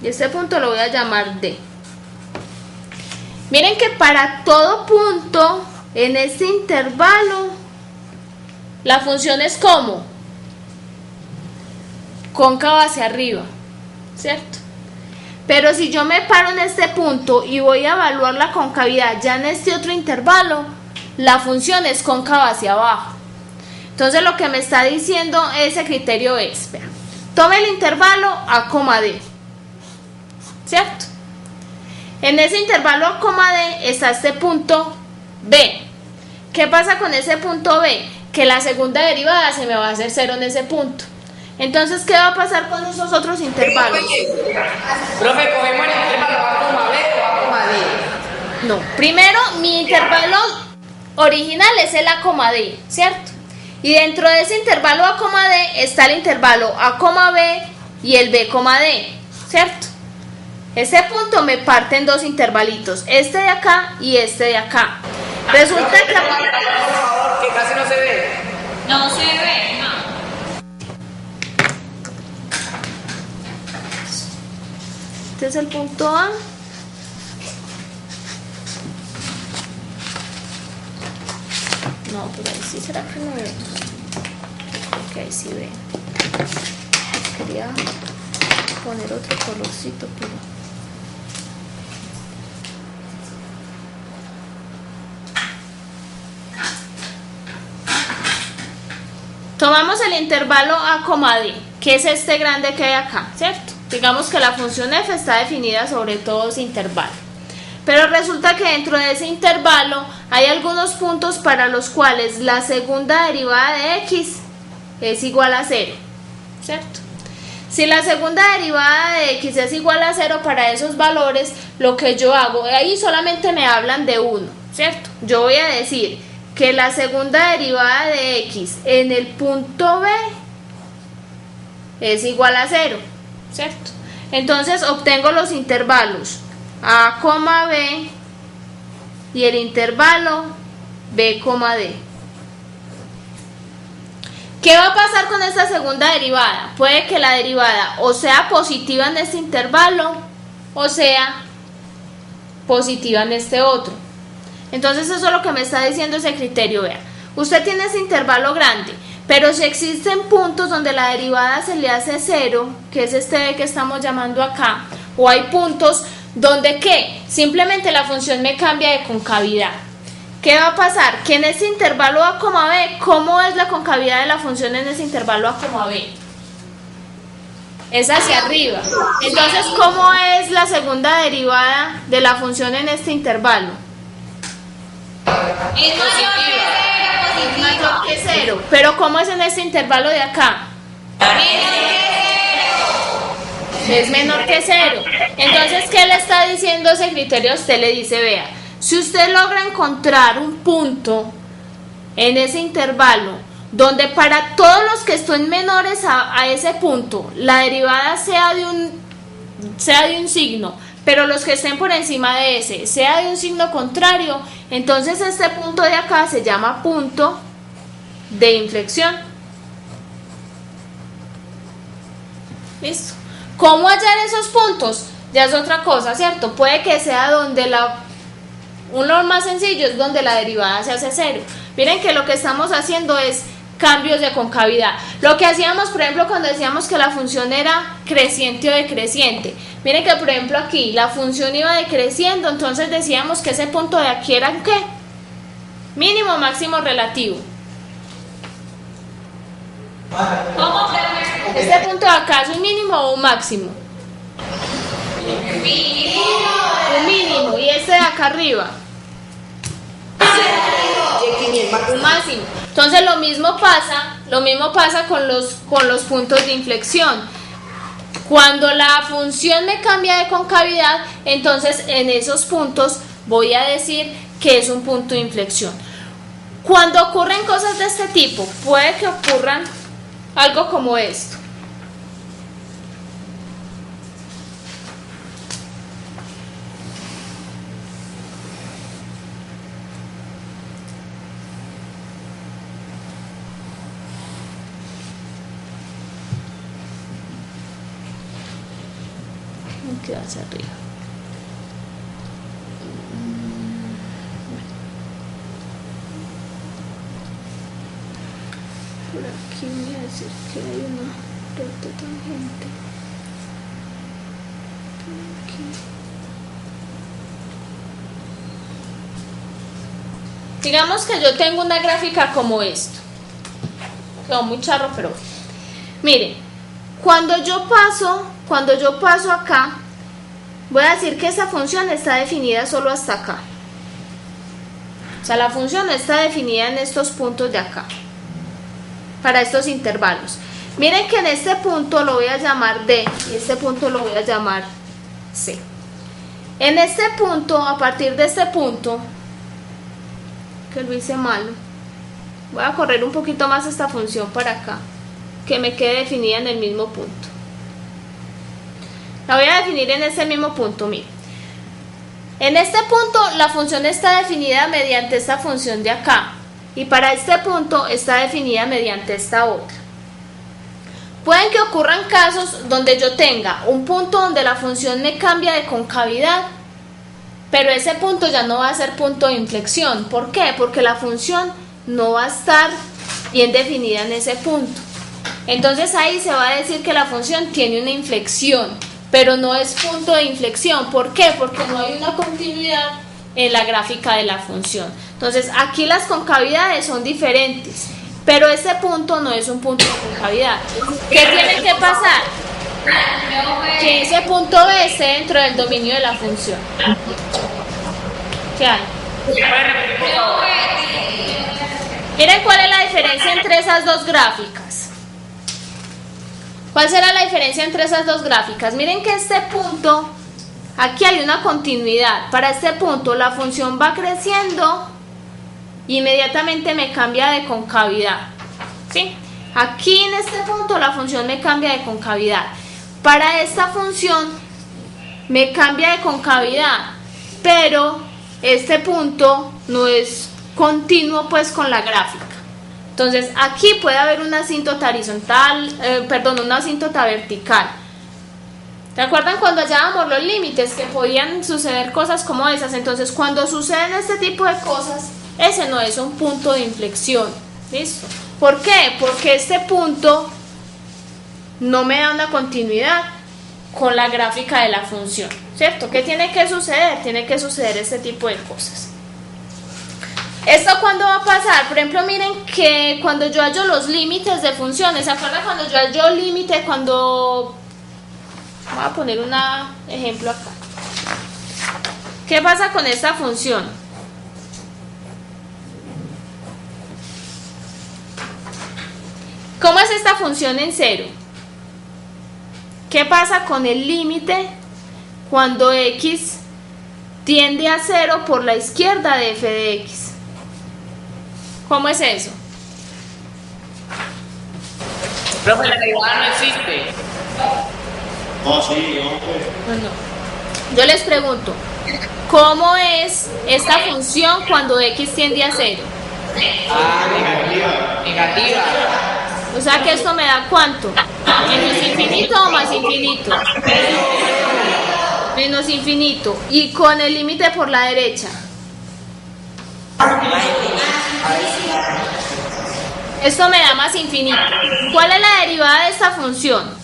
y este punto lo voy a llamar D. Miren que para todo punto en este intervalo, la función es como cóncava hacia arriba, ¿cierto? Pero si yo me paro en este punto y voy a evaluar la concavidad ya en este otro intervalo, la función es cóncava hacia abajo. Entonces lo que me está diciendo ese criterio es, vean, tome el intervalo A, D, ¿cierto? En ese intervalo A, D está este punto B. ¿Qué pasa con ese punto B? Que la segunda derivada se me va a hacer 0 en ese punto. Entonces, ¿qué va a pasar con esos otros intervalos? Profe, cogemos el intervalo A, B o A, D. No, primero mi intervalo original es el A, D, ¿cierto? Y dentro de ese intervalo A, D está el intervalo A, B y el B, D, ¿cierto? Ese punto me parte en dos intervalitos, este de acá y este de acá. Resulta que... Por favor, que casi no se ve. No se ve, no. Este es el punto A. No, pero ahí sí será que no ve. Ok, ahí sí ve. Quería poner otro colorcito, pero... Tomamos el intervalo A, D, que es este grande que hay acá, ¿cierto? Digamos que la función f está definida sobre todo ese intervalo. Pero resulta que dentro de ese intervalo hay algunos puntos para los cuales la segunda derivada de x es igual a 0, ¿cierto? Si la segunda derivada de x es igual a 0 para esos valores, lo que yo hago, ahí solamente me hablan de 1, ¿cierto? Yo voy a decir que la segunda derivada de x en el punto B es igual a 0, ¿cierto? Entonces obtengo los intervalos A, B y el intervalo B, D. ¿Qué va a pasar con esta segunda derivada? Puede que la derivada o sea positiva en este intervalo o sea positiva en este otro. Entonces eso es lo que me está diciendo ese criterio. Vea, usted tiene ese intervalo grande, pero si existen puntos donde la derivada se le hace 0, que es este B que estamos llamando acá, o hay puntos donde ¿qué? Simplemente la función me cambia de concavidad. ¿Qué va a pasar? Que en ese intervalo A, B, ¿cómo es la concavidad de la función en ese intervalo A, B? Es hacia arriba. Entonces, ¿cómo es la segunda derivada de la función en este intervalo? Es mayor que 0, Que 0. Pero ¿cómo es en este intervalo de acá? Es menor que 0. Entonces, ¿qué le está diciendo ese criterio? Usted le dice, vea, si usted logra encontrar un punto en ese intervalo donde para todos los que estén menores a ese punto la derivada sea de un signo, pero los que estén por encima de ese sea de un signo contrario, entonces este punto de acá se llama punto de inflexión. ¿Listo? ¿Cómo hallar esos puntos? Ya es otra cosa, ¿cierto? Puede que sea donde Uno más sencillo es donde la derivada se hace cero. Miren que lo que estamos haciendo es cambios de concavidad. Lo que hacíamos, por ejemplo, cuando decíamos que la función era creciente o decreciente. Miren que, por ejemplo, aquí la función iba decreciendo, entonces decíamos que ese punto de aquí era ¿qué? Mínimo, máximo, relativo. ¿Cómo? ¿Este punto de acá es un mínimo o un máximo? Un mínimo. ¿Y este de acá arriba? Un máximo. Entonces lo mismo pasa con los puntos de inflexión. Cuando la función me cambia de concavidad, entonces en esos puntos voy a decir que es un punto de inflexión. Cuando ocurren cosas de este tipo, puede que ocurran algo como esto. Queda hacia arriba. Por aquí voy a decir que hay una recta tangente. Por aquí. Digamos que yo tengo una gráfica como esto. Quedó muy charro, pero miren, cuando yo paso acá, voy a decir que esa función está definida solo hasta acá. O sea, la función no está definida en estos puntos de acá, para estos intervalos. Miren que en este punto lo voy a llamar D y este punto lo voy a llamar C. En este punto, a partir de este punto, que lo hice malo, voy a correr un poquito más esta función para acá, que me quede definida en el mismo punto. La voy a definir en ese mismo punto, miren. En este punto la función está definida mediante esta función de acá y para este punto está definida mediante esta otra. Pueden que ocurran casos donde yo tenga un punto donde la función me cambia de concavidad, pero ese punto ya no va a ser punto de inflexión. ¿Por qué? Porque la función no va a estar bien definida en ese punto. Entonces ahí se va a decir que la función tiene una inflexión, pero no es punto de inflexión. ¿Por qué? Porque no hay una continuidad en la gráfica de la función. Entonces aquí las concavidades son diferentes, pero ese punto no es un punto de concavidad. ¿Qué tiene que pasar? Que ese punto B esté dentro del dominio de la función. ¿Qué hay? Miren cuál es la diferencia entre esas dos gráficas. ¿Cuál será la diferencia entre esas dos gráficas? Miren que este punto, aquí hay una continuidad. Para este punto la función va creciendo, inmediatamente me cambia de concavidad. ¿Sí? Aquí en este punto la función me cambia de concavidad. Para esta función me cambia de concavidad, pero este punto no es continuo pues con la gráfica. Entonces aquí puede haber una asíntota horizontal, una asíntota vertical. ¿Se acuerdan cuando hallábamos los límites que podían suceder cosas como esas? Entonces cuando suceden este tipo de cosas, ese no es un punto de inflexión. ¿Listo? ¿Por qué? Porque este punto no me da una continuidad con la gráfica de la función, ¿cierto? ¿Qué tiene que suceder? Tiene que suceder este tipo de cosas. ¿Esto cuándo va a pasar? Por ejemplo, miren que cuando yo hallo los límites de funciones, ¿se acuerdan cuando yo hallo límite? Cuando... voy a poner un ejemplo acá. ¿Qué pasa con esta función? ¿Cómo es esta función en cero? ¿Qué pasa con el límite cuando x tiende a 0 por la izquierda de f de x? ¿Cómo es eso? Profe, la derivada no existe. No, sí, no, Bueno, yo les pregunto, ¿cómo es esta función cuando x tiende a 0? Negativa. O sea que esto me da ¿cuánto? ¿Menos infinito o más infinito? Menos infinito. Y con el límite por la derecha. Esto me da más infinito. ¿Cuál es la derivada de esta función?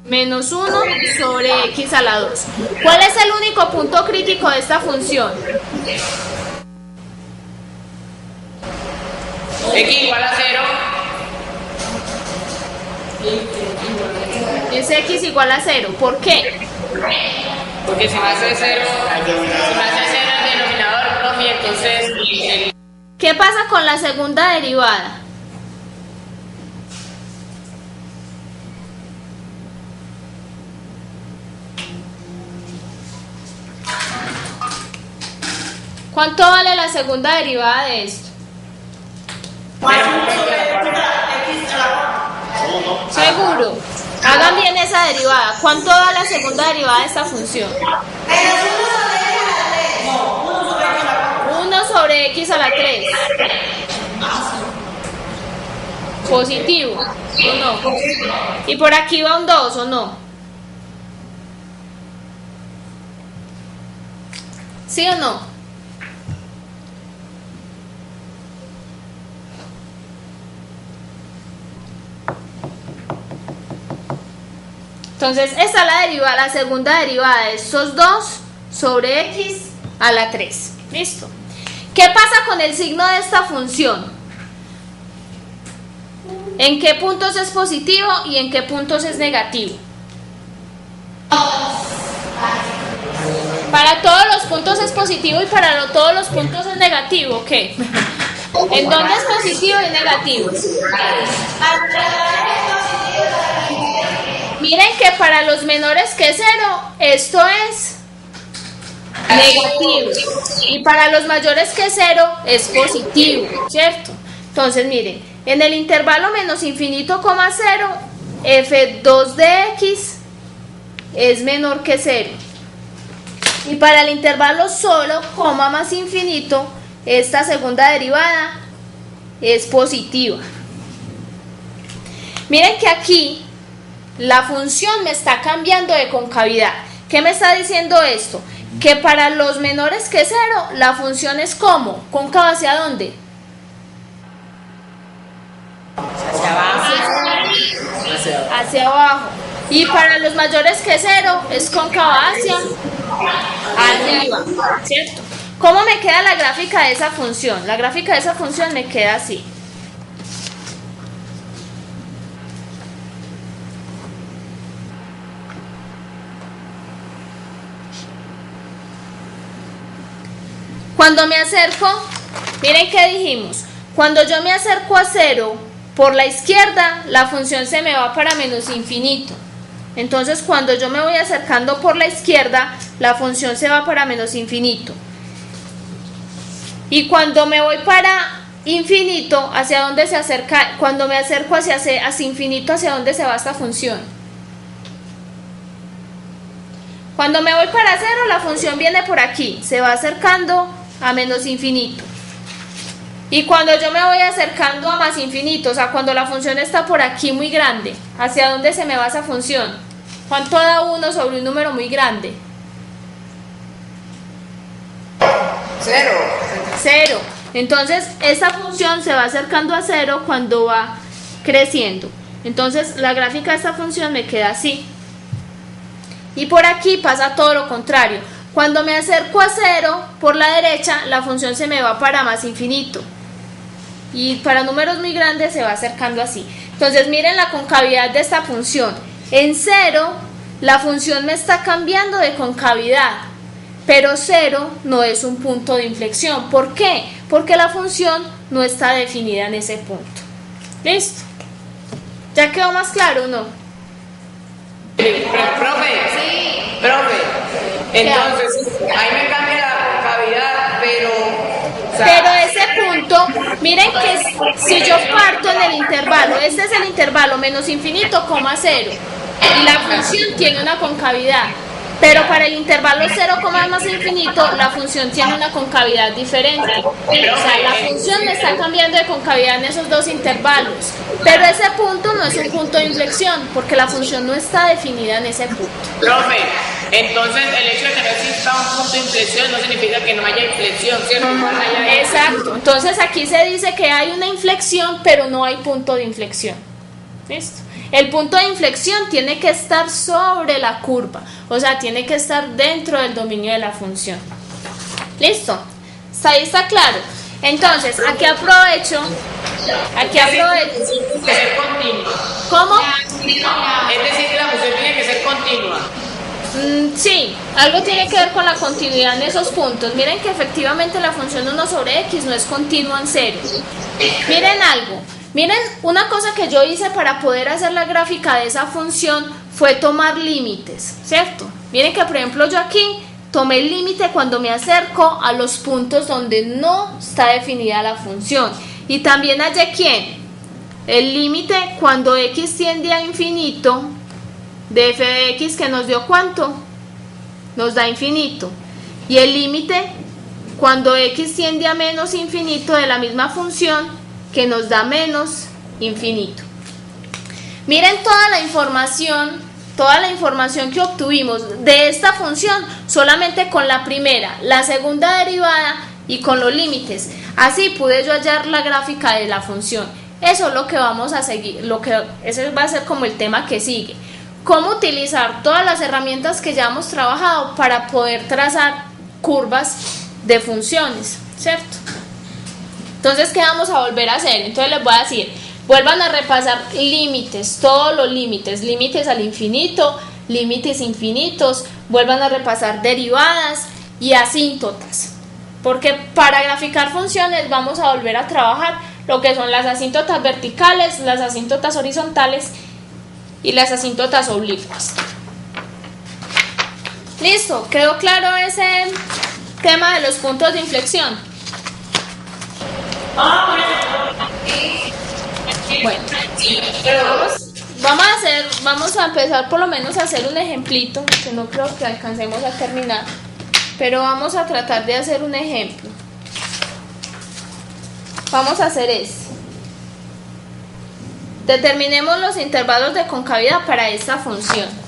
Menos 1 sobre x a la 2. ¿Cuál es el único punto crítico de esta función? X igual a 0. Es x igual a 0. ¿Por qué? Porque si me hace 0, el denominador, profe, entonces ¿Qué pasa con la segunda derivada? ¿Cuánto vale la segunda derivada de esto? Seguro. Hagan bien esa derivada. ¿Cuánto da la segunda derivada de esta función? 1 sobre x a la 3. Positivo, ¿o no? Y por aquí va un 2, ¿o no? ¿Sí o no? Entonces, esta es la derivada, la segunda derivada de estos 2 sobre x a la 3. ¿Listo? ¿Qué pasa con el signo de esta función? ¿En qué puntos es positivo y en qué puntos es negativo? Para todos los puntos es positivo y para todos los puntos es negativo. ¿Qué? ¿En dónde es positivo y negativo? Miren que para los menores que 0, esto es negativo. Y para los mayores que 0, es positivo, ¿cierto? Entonces, miren, en el intervalo menos infinito, 0, f2 de x es menor que 0. Y para el intervalo solo, coma más infinito, esta segunda derivada es positiva. Miren que aquí la función me está cambiando de concavidad. ¿Qué me está diciendo esto? Que para los menores que 0, la función es ¿cómo? ¿Cóncava hacia dónde? hacia abajo. Hacia abajo. Y para los mayores que 0, es cóncava hacia arriba, ¿cierto? ¿Cómo me queda la gráfica de esa función? La gráfica de esa función me queda así. Cuando me acerco, miren qué dijimos. Cuando yo me acerco a 0 por la izquierda, la función se me va para menos infinito. Entonces, cuando yo me voy acercando por la izquierda, la función se va para menos infinito. Y cuando me voy para infinito, ¿hacia dónde se acerca? Cuando me acerco hacia infinito, ¿hacia dónde se va esta función? Cuando me voy para 0, la función viene por aquí, se va acercando a menos infinito. Y cuando yo me voy acercando a más infinito, o sea, cuando la función está por aquí muy grande, ¿hacia dónde se me va esa función? ¿Cuánto da 1 sobre un número muy grande? 0. 0. Entonces, esa función se va acercando a 0 cuando va creciendo. Entonces, la gráfica de esta función me queda así. Y por aquí pasa todo lo contrario. Cuando me acerco a 0, por la derecha, la función se me va para más infinito. Y para números muy grandes se va acercando así. Entonces, miren la concavidad de esta función. En 0, la función me está cambiando de concavidad. Pero 0 no es un punto de inflexión. ¿Por qué? Porque la función no está definida en ese punto. ¿Listo? ¿Ya quedó más claro o no? Profe, entonces ahí me cambia la concavidad, pero pero ese punto, miren que si yo parto en el intervalo, este es el intervalo menos infinito, 0, y la función tiene una concavidad, pero para el intervalo 0, más infinito, la función tiene una concavidad diferente. O sea, la función me está cambiando de concavidad en esos dos intervalos, pero ese punto no es un punto de inflexión, porque la función no está definida en ese punto. profe, Entonces, el hecho de que no exista un punto de inflexión no significa que no haya inflexión, ¿cierto? Exacto. Entonces aquí se dice que hay una inflexión, pero no hay punto de inflexión. ¿Listo? El punto de inflexión tiene que estar sobre la curva, o sea, tiene que estar dentro del dominio de la función. ¿Listo? ¿Hasta ahí está claro? Entonces, aquí aprovecho. Que ser continua. ¿Cómo? Es decir, que la función tiene que ser continua. Sí, algo tiene que ver con la continuidad en esos puntos. Miren que efectivamente la función 1 sobre x no es continua en cero. Miren algo. Miren, una cosa que yo hice para poder hacer la gráfica de esa función fue tomar límites, ¿cierto? Miren que, por ejemplo, yo aquí tomé el límite cuando me acerco a los puntos donde no está definida la función. Y también hallé ¿quién? El límite cuando x tiende a infinito de f de x, que nos dio ¿cuánto? Nos da infinito. Y el límite cuando x tiende a menos infinito de la misma función, que nos da menos infinito. Miren toda la información que obtuvimos de esta función solamente con la primera, la segunda derivada y con los límites. Así pude yo hallar la gráfica de la función. Eso es lo que vamos a seguir, ese va a ser como el tema que sigue. Cómo utilizar todas las herramientas que ya hemos trabajado para poder trazar curvas de funciones, ¿cierto? Entonces, ¿qué vamos a volver a hacer? Entonces les voy a decir, vuelvan a repasar límites, todos los límites, límites al infinito, límites infinitos, vuelvan a repasar derivadas y asíntotas, porque para graficar funciones vamos a volver a trabajar lo que son las asíntotas verticales, las asíntotas horizontales y las asíntotas oblicuas. Listo, ¿quedó claro ese tema de los puntos de inflexión? Bueno, vamos a empezar por lo menos a hacer un ejemplito, que no creo que alcancemos a terminar, pero vamos a tratar de hacer un ejemplo. Vamos a hacer este. Determinemos los intervalos de concavidad para esta función.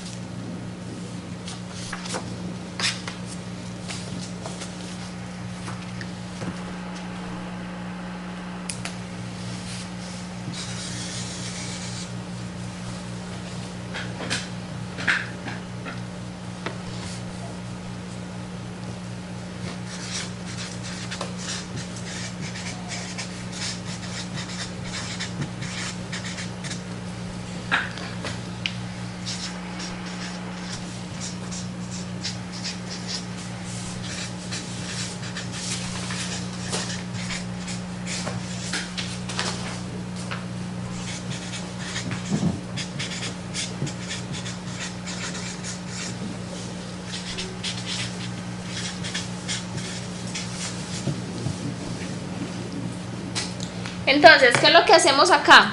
Entonces, ¿qué es lo que hacemos acá?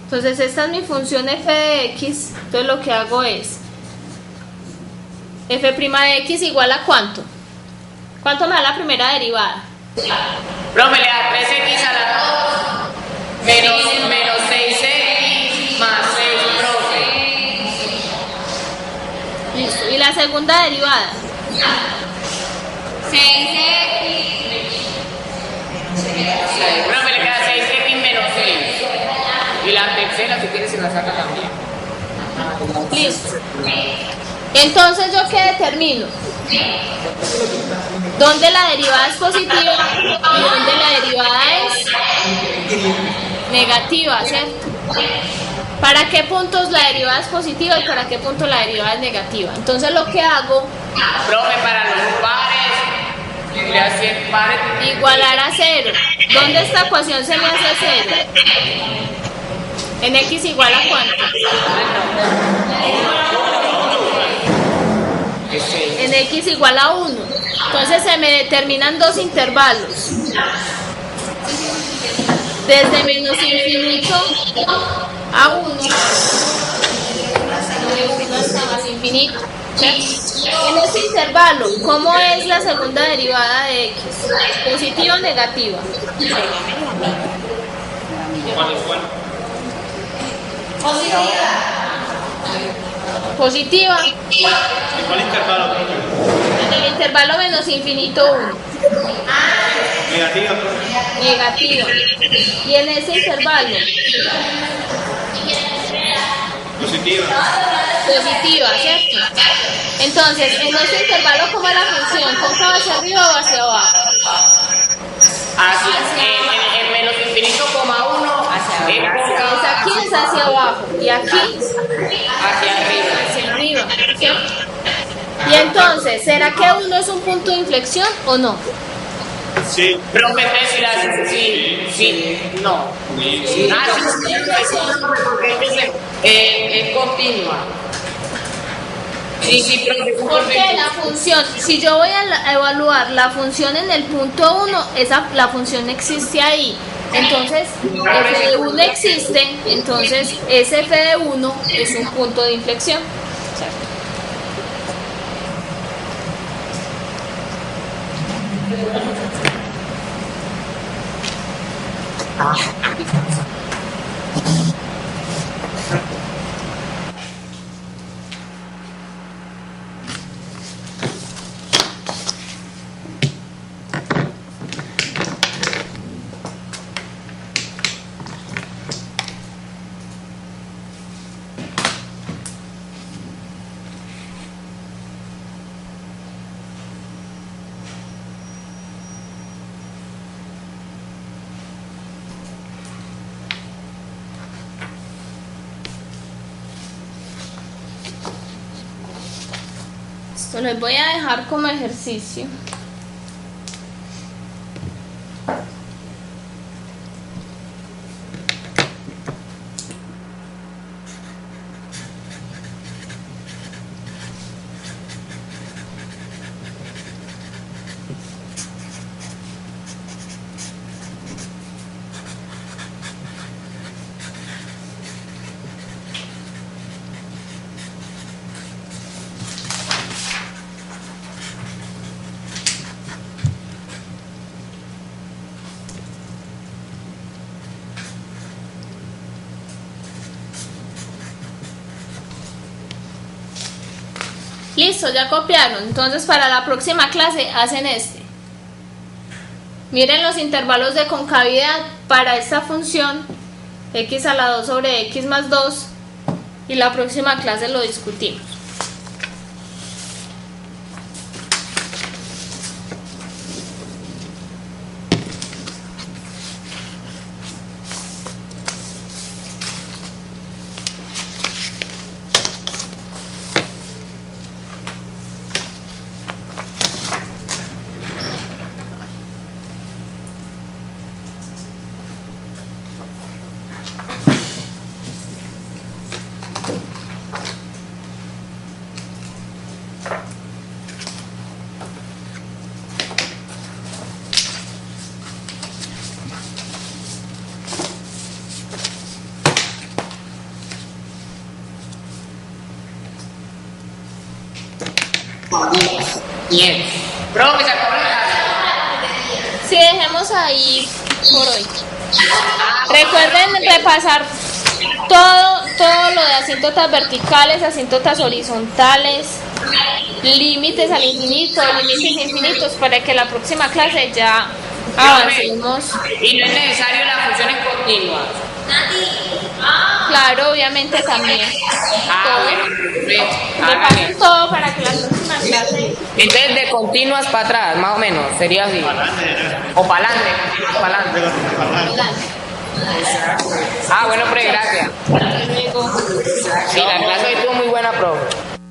Entonces, esta es mi función f de x. Entonces, lo que hago es f' de x igual a ¿cuánto? ¿Cuánto me da la primera derivada? Profe, le da 3x a la 2 menos 6x más 6, profe. Listo. ¿Y la segunda derivada? 6x. Profe, le queda 6x menos 6. Y la tercera, si quieres, se la saca también. Listo. Entonces, ¿yo qué determino? ¿Dónde la derivada es positiva y dónde la derivada es negativa, ¿cierto? ¿Para qué puntos la derivada es positiva y para qué puntos la derivada es negativa? Entonces, lo que hago... Profe, para los pares, le hacen pares. Igualar a 0. ¿Dónde esta ecuación se me hace 0? En x igual a ¿cuánto? En x igual a 1. Entonces se me determinan dos intervalos. Desde menos infinito a 1. De 1 hasta más infinito. En este intervalo, ¿cómo es la segunda derivada de x? ¿Positiva o negativa? Positiva. ¿En cuál intervalo, profe? En el intervalo menos infinito 1. Negativa, profe. Negativa. Y en ese intervalo, Positiva. positiva, ¿cierto? Entonces, en ese intervalo, ¿cómo es la función? ¿Cómo hacia arriba o hacia abajo? En menos infinito, coma 1, hacia arriba. Entonces, aquí es hacia abajo y aquí Hacia arriba. hacia arriba, ¿cierto? Y entonces, ¿será que 1 es un punto de inflexión o no? Sí. Profe, sí, no. Sí. Porque es continua. Sí, profe. Porque la función, si yo voy a evaluar la función en el punto 1, la función existe ahí. Entonces, f de 1 existe, entonces ese f de 1 es un punto de inflexión. Esto les voy a dejar como ejercicio. Listo, ya copiaron. Entonces para la próxima clase hacen este. Miren los intervalos de concavidad para esta función x a la 2 sobre x más 2 y la próxima clase lo discutimos. Bien. Profe, se acabó la clase. Sí, dejemos ahí por hoy. Recuerden repasar todo lo de asíntotas verticales, asíntotas horizontales, límites al infinito, límites infinitos, para que la próxima clase ya avancemos. Y no es necesario las funciones continuas. Claro, obviamente también. Bueno, Repasen todo para que la próxima clase. entonces de continuas para atrás, más o menos, sería así. O para adelante, para adelante. Bueno, profe, gracias. Luego. Sí, la clase estuvo muy buena, profe.